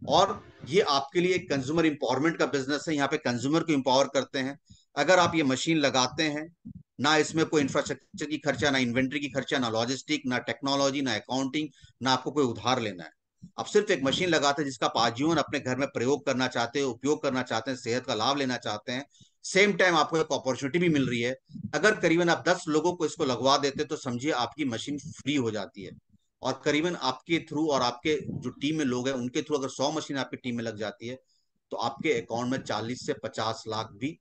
और ये आपके लिए कंज्यूमर इंपावरमेंट का बिजनेस है, यहाँ पे कंज्यूमर को इंपावर करते हैं। अगर आप ये मशीन लगाते हैं, ना इसमें कोई इंफ्रास्ट्रक्चर की खर्चा, ना इन्वेंट्री की खर्चा, ना लॉजिस्टिक, ना टेक्नोलॉजी, ना अकाउंटिंग, ना आपको कोई उधार लेना है। आप सिर्फ एक मशीन लगाते हैं जिसका आप आजीवन अपने घर में प्रयोग करना चाहते हैं, उपयोग करना चाहते हैं, सेहत का लाभ लेना चाहते हैं। सेम टाइम आपको एक अपॉर्चुनिटी भी मिल रही है। अगर करीबन आप 10 लोगों को इसको लगवा देते तो समझिए आपकी मशीन फ्री हो जाती है। और करीबन आपके थ्रू, और आपके जो टीम में लोग हैं उनके थ्रू, अगर 100 मशीन आपकी टीम में लग जाती है तो आपके अकाउंट में 40 से 50 लाख भी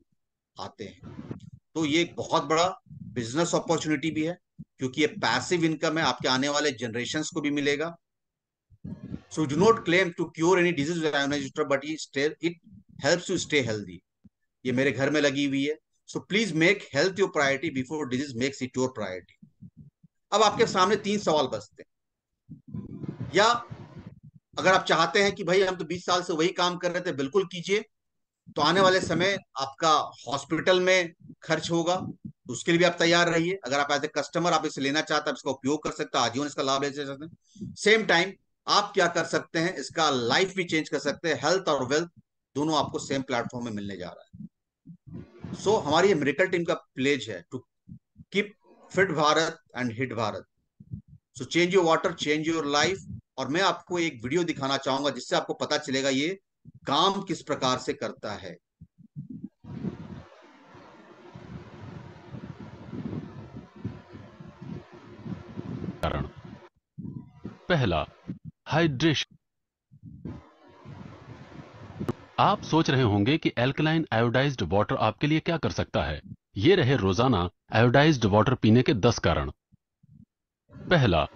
आते हैं। तो ये एक बहुत बड़ा बिजनेस अपॉर्चुनिटी भी है, क्योंकि ये पैसिव इनकम है, आपके आने वाले जनरेशन को भी मिलेगा। So do not claim to cure any disease with ionised, but it helps you stay healthy. ये मेरे घर में लगी हुई है। So please make health your priority before disease makes it your priority. अब आपके सामने 3 सवाल बचते हैं। या अगर आप चाहते हैं कि भाई हम तो 20 साल से वही काम कर रहे थे, बिल्कुल कीजिए, तो आने वाले समय आपका हॉस्पिटल में खर्च होगा, तो उसके लिए भी आप तैयार रहिए। अगर आप एज ए कस्टमर आप इसे लेना चाहते हैं, आप इसका उपयोग कर सकते हैं, आजीवन इसका लाभ ले सकते हैं। सेम टाइम आप क्या कर सकते हैं, इसका लाइफ भी चेंज कर सकते हैं। हेल्थ और वेल्थ दोनों आपको सेम प्लेटफॉर्म में मिलने जा रहा है। सो हमारी ये मेडिकल टीम का प्लेज है to keep fit Bharat and hit Bharat. So change your water, change your life. और मैं आपको एक वीडियो दिखाना चाहूंगा जिससे आपको पता चलेगा ये काम किस प्रकार से करता है। कारण पहला, हाइड्रेशन। आप सोच रहे होंगे कि एल्कलाइन आयोडाइज्ड वाटर आपके लिए क्या कर सकता है। ये रहे रोजाना आयोडाइज्ड वाटर पीने के 10 कारण। पहला,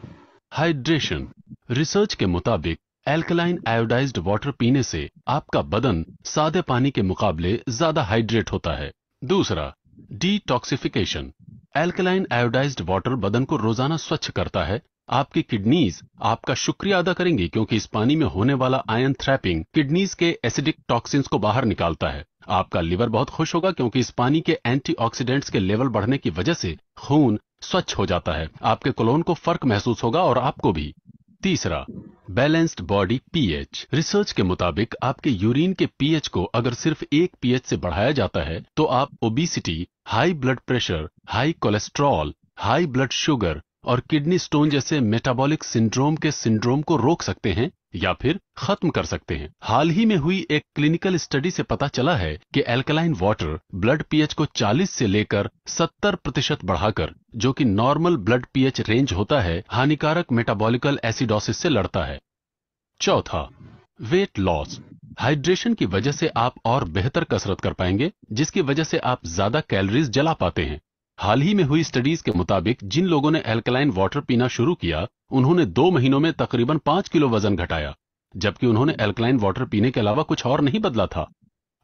हाइड्रेशन। रिसर्च के मुताबिक एल्कलाइन आयोडाइज्ड वाटर पीने से आपका बदन सादे पानी के मुकाबले ज्यादा हाइड्रेट होता है। दूसरा, डिटॉक्सिफिकेशन। एल्कलाइन आयोडाइज्ड वाटर बदन को रोजाना स्वच्छ करता है। आपकी किडनीज आपका शुक्रिया अदा करेंगी, क्योंकि इस पानी में होने वाला आयन थ्रैपिंग किडनीज के एसिडिक टॉक्सिन्स को बाहर निकालता है। आपका लिवर बहुत खुश होगा, क्योंकि इस पानी के एंटीऑक्सीडेंट्स के लेवल बढ़ने की वजह से खून स्वच्छ हो जाता है। आपके कोलोन को फर्क महसूस होगा और आपको भी। तीसरा, बैलेंस्ड बॉडी पीएच। रिसर्च के मुताबिक आपके यूरिन के पीएच को अगर सिर्फ 1 पीएच से बढ़ाया जाता है तो आप obesity, high blood pressure, high cholesterol, high blood sugar और किडनी स्टोन जैसे मेटाबॉलिक सिंड्रोम को रोक सकते हैं या फिर खत्म कर सकते हैं। हाल ही में हुई एक क्लिनिकल स्टडी से पता चला है कि एल्कलाइन वाटर ब्लड पीएच को 40 से लेकर 70% बढ़ाकर, जो कि नॉर्मल ब्लड पीएच रेंज होता है, हानिकारक मेटाबॉलिकल एसिडोसिस से लड़ता है। चौथा, वेट लॉस। हाइड्रेशन की वजह से आप और बेहतर कसरत कर पाएंगे, जिसकी वजह से आप ज्यादा कैलोरीज जला पाते हैं। हाल ही में हुई स्टडीज के मुताबिक जिन लोगों ने एल्कलाइन वाटर पीना शुरू किया, उन्होंने 2 महीनों में तकरीबन 5 किलो वजन घटाया, जबकि उन्होंने एल्कलाइन वाटर पीने के अलावा कुछ और नहीं बदला था।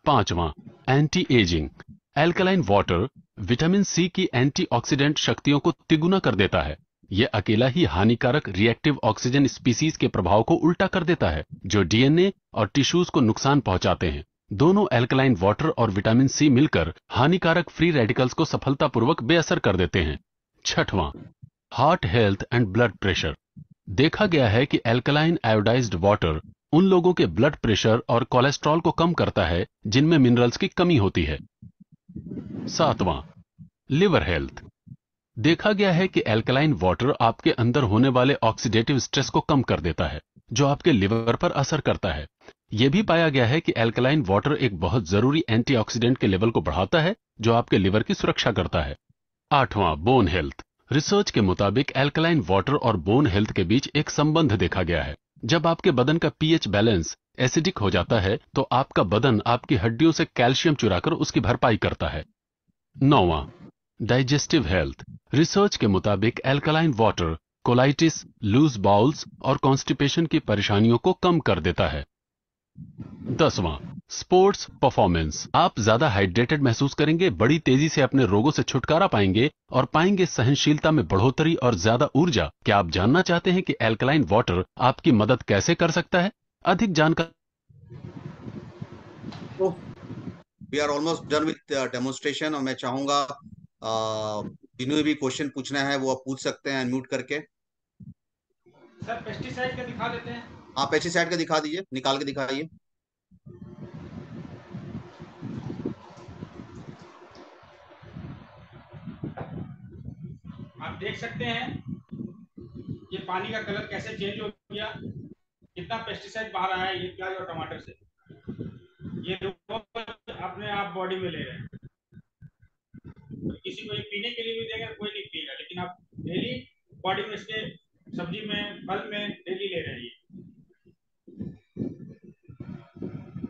पांचवां, anti ageing. Alkaline water vitamin C की एंटीऑक्सीडेंट शक्तियों को तिगुना कर देता है। यह अकेला ही हानिकारक रिएक्टिव ऑक्सीजन स्पीसीज के प्रभाव को उल्टा कर देता है, जो डीएनए और टिश्यूज को नुकसान पहुंचाते हैं। दोनों एल्कलाइन वाटर और विटामिन सी मिलकर हानिकारक फ्री रेडिकल्स को सफलतापूर्वक बेअसर कर देते हैं। छठवां, heart health and blood pressure. देखा गया है कि एल्कलाइन आयोडाइज्ड वाटर उन लोगों के ब्लड प्रेशर और कोलेस्ट्रॉल को कम करता है जिनमें मिनरल्स की कमी होती है। सातवां, लिवर हेल्थ। देखा गया है कि एल्कलाइन वाटर आपके अंदर होने वाले ऑक्सीडेटिव स्ट्रेस को कम कर देता है, जो आपके लिवर पर असर करता है। यह भी पाया गया है कि एल्कलाइन वाटर एक बहुत जरूरी एंटीऑक्सीडेंट के लेवल को बढ़ाता है, जो आपके लिवर की सुरक्षा करता है। आठवां, बोन हेल्थ। रिसर्च के मुताबिक एल्कलाइन वाटर और बोन हेल्थ के बीच एक संबंध देखा गया है। जब आपके बदन का पीएच बैलेंस एसिडिक हो जाता है तो आपका बदन आपकी हड्डियों से कैल्शियम चुराकर उसकी भरपाई करता है। नौवां, डाइजेस्टिव हेल्थ। रिसर्च के मुताबिक alkaline water colitis, loose bowels और कॉन्स्टिपेशन की परेशानियों को कम कर देता है। 10वां, स्पोर्ट्स परफॉर्मेंस। आप ज्यादा हाइड्रेटेड महसूस करेंगे, बड़ी तेजी से अपने रोगों से छुटकारा पाएंगे और पाएंगे सहनशीलता में बढ़ोतरी और ज्यादा ऊर्जा। क्या आप जानना चाहते हैं कि एल्कलाइन वाटर आपकी मदद कैसे कर सकता है? अधिक जानकारी तो we are almost done with demonstration, और मैं चाहूंगा जिन्हें भी क्वेश्चन पूछना है वो आप पूछ सकते हैं अनम्यूट करके। सर पेस्टिसाइड का दिखा देते हैं। आप पेस्टिसाइड का दिखा दीजिए, निकाल के दिखाइए। आप देख सकते हैं ये पानी का कलर कैसे चेंज हो गया, कितना पेस्टिसाइड बाहर आया है ये प्याज और टमाटर से। ये रोज अपने आप बॉडी में ले रहे हैं। किसी को ये पीने के लिए भी देगा, कोई नहीं पिएगा, लेकिन आप डेली बॉडी में इसके सब्जी में, फल में डेली ले रहे हैं।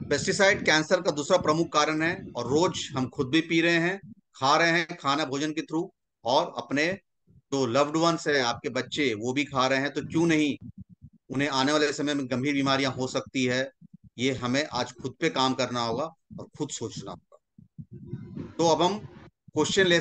पेस्टिसाइड कैंसर का दूसरा प्रमुख कारण है, और रोज हम खुद भी पी रहे हैं, खा रहे हैं खाना भोजन के थ्रू, और अपने जो लव्ड वंस है, आपके बच्चे, वो भी खा रहे हैं। तो क्यों नहीं उन्हें आने वाले समय में गंभीर बीमारियां हो सकती है। ये हमें आज खुद पे काम करना होगा और खुद सोचना होगा। तो अब हम क्वेश्चन ले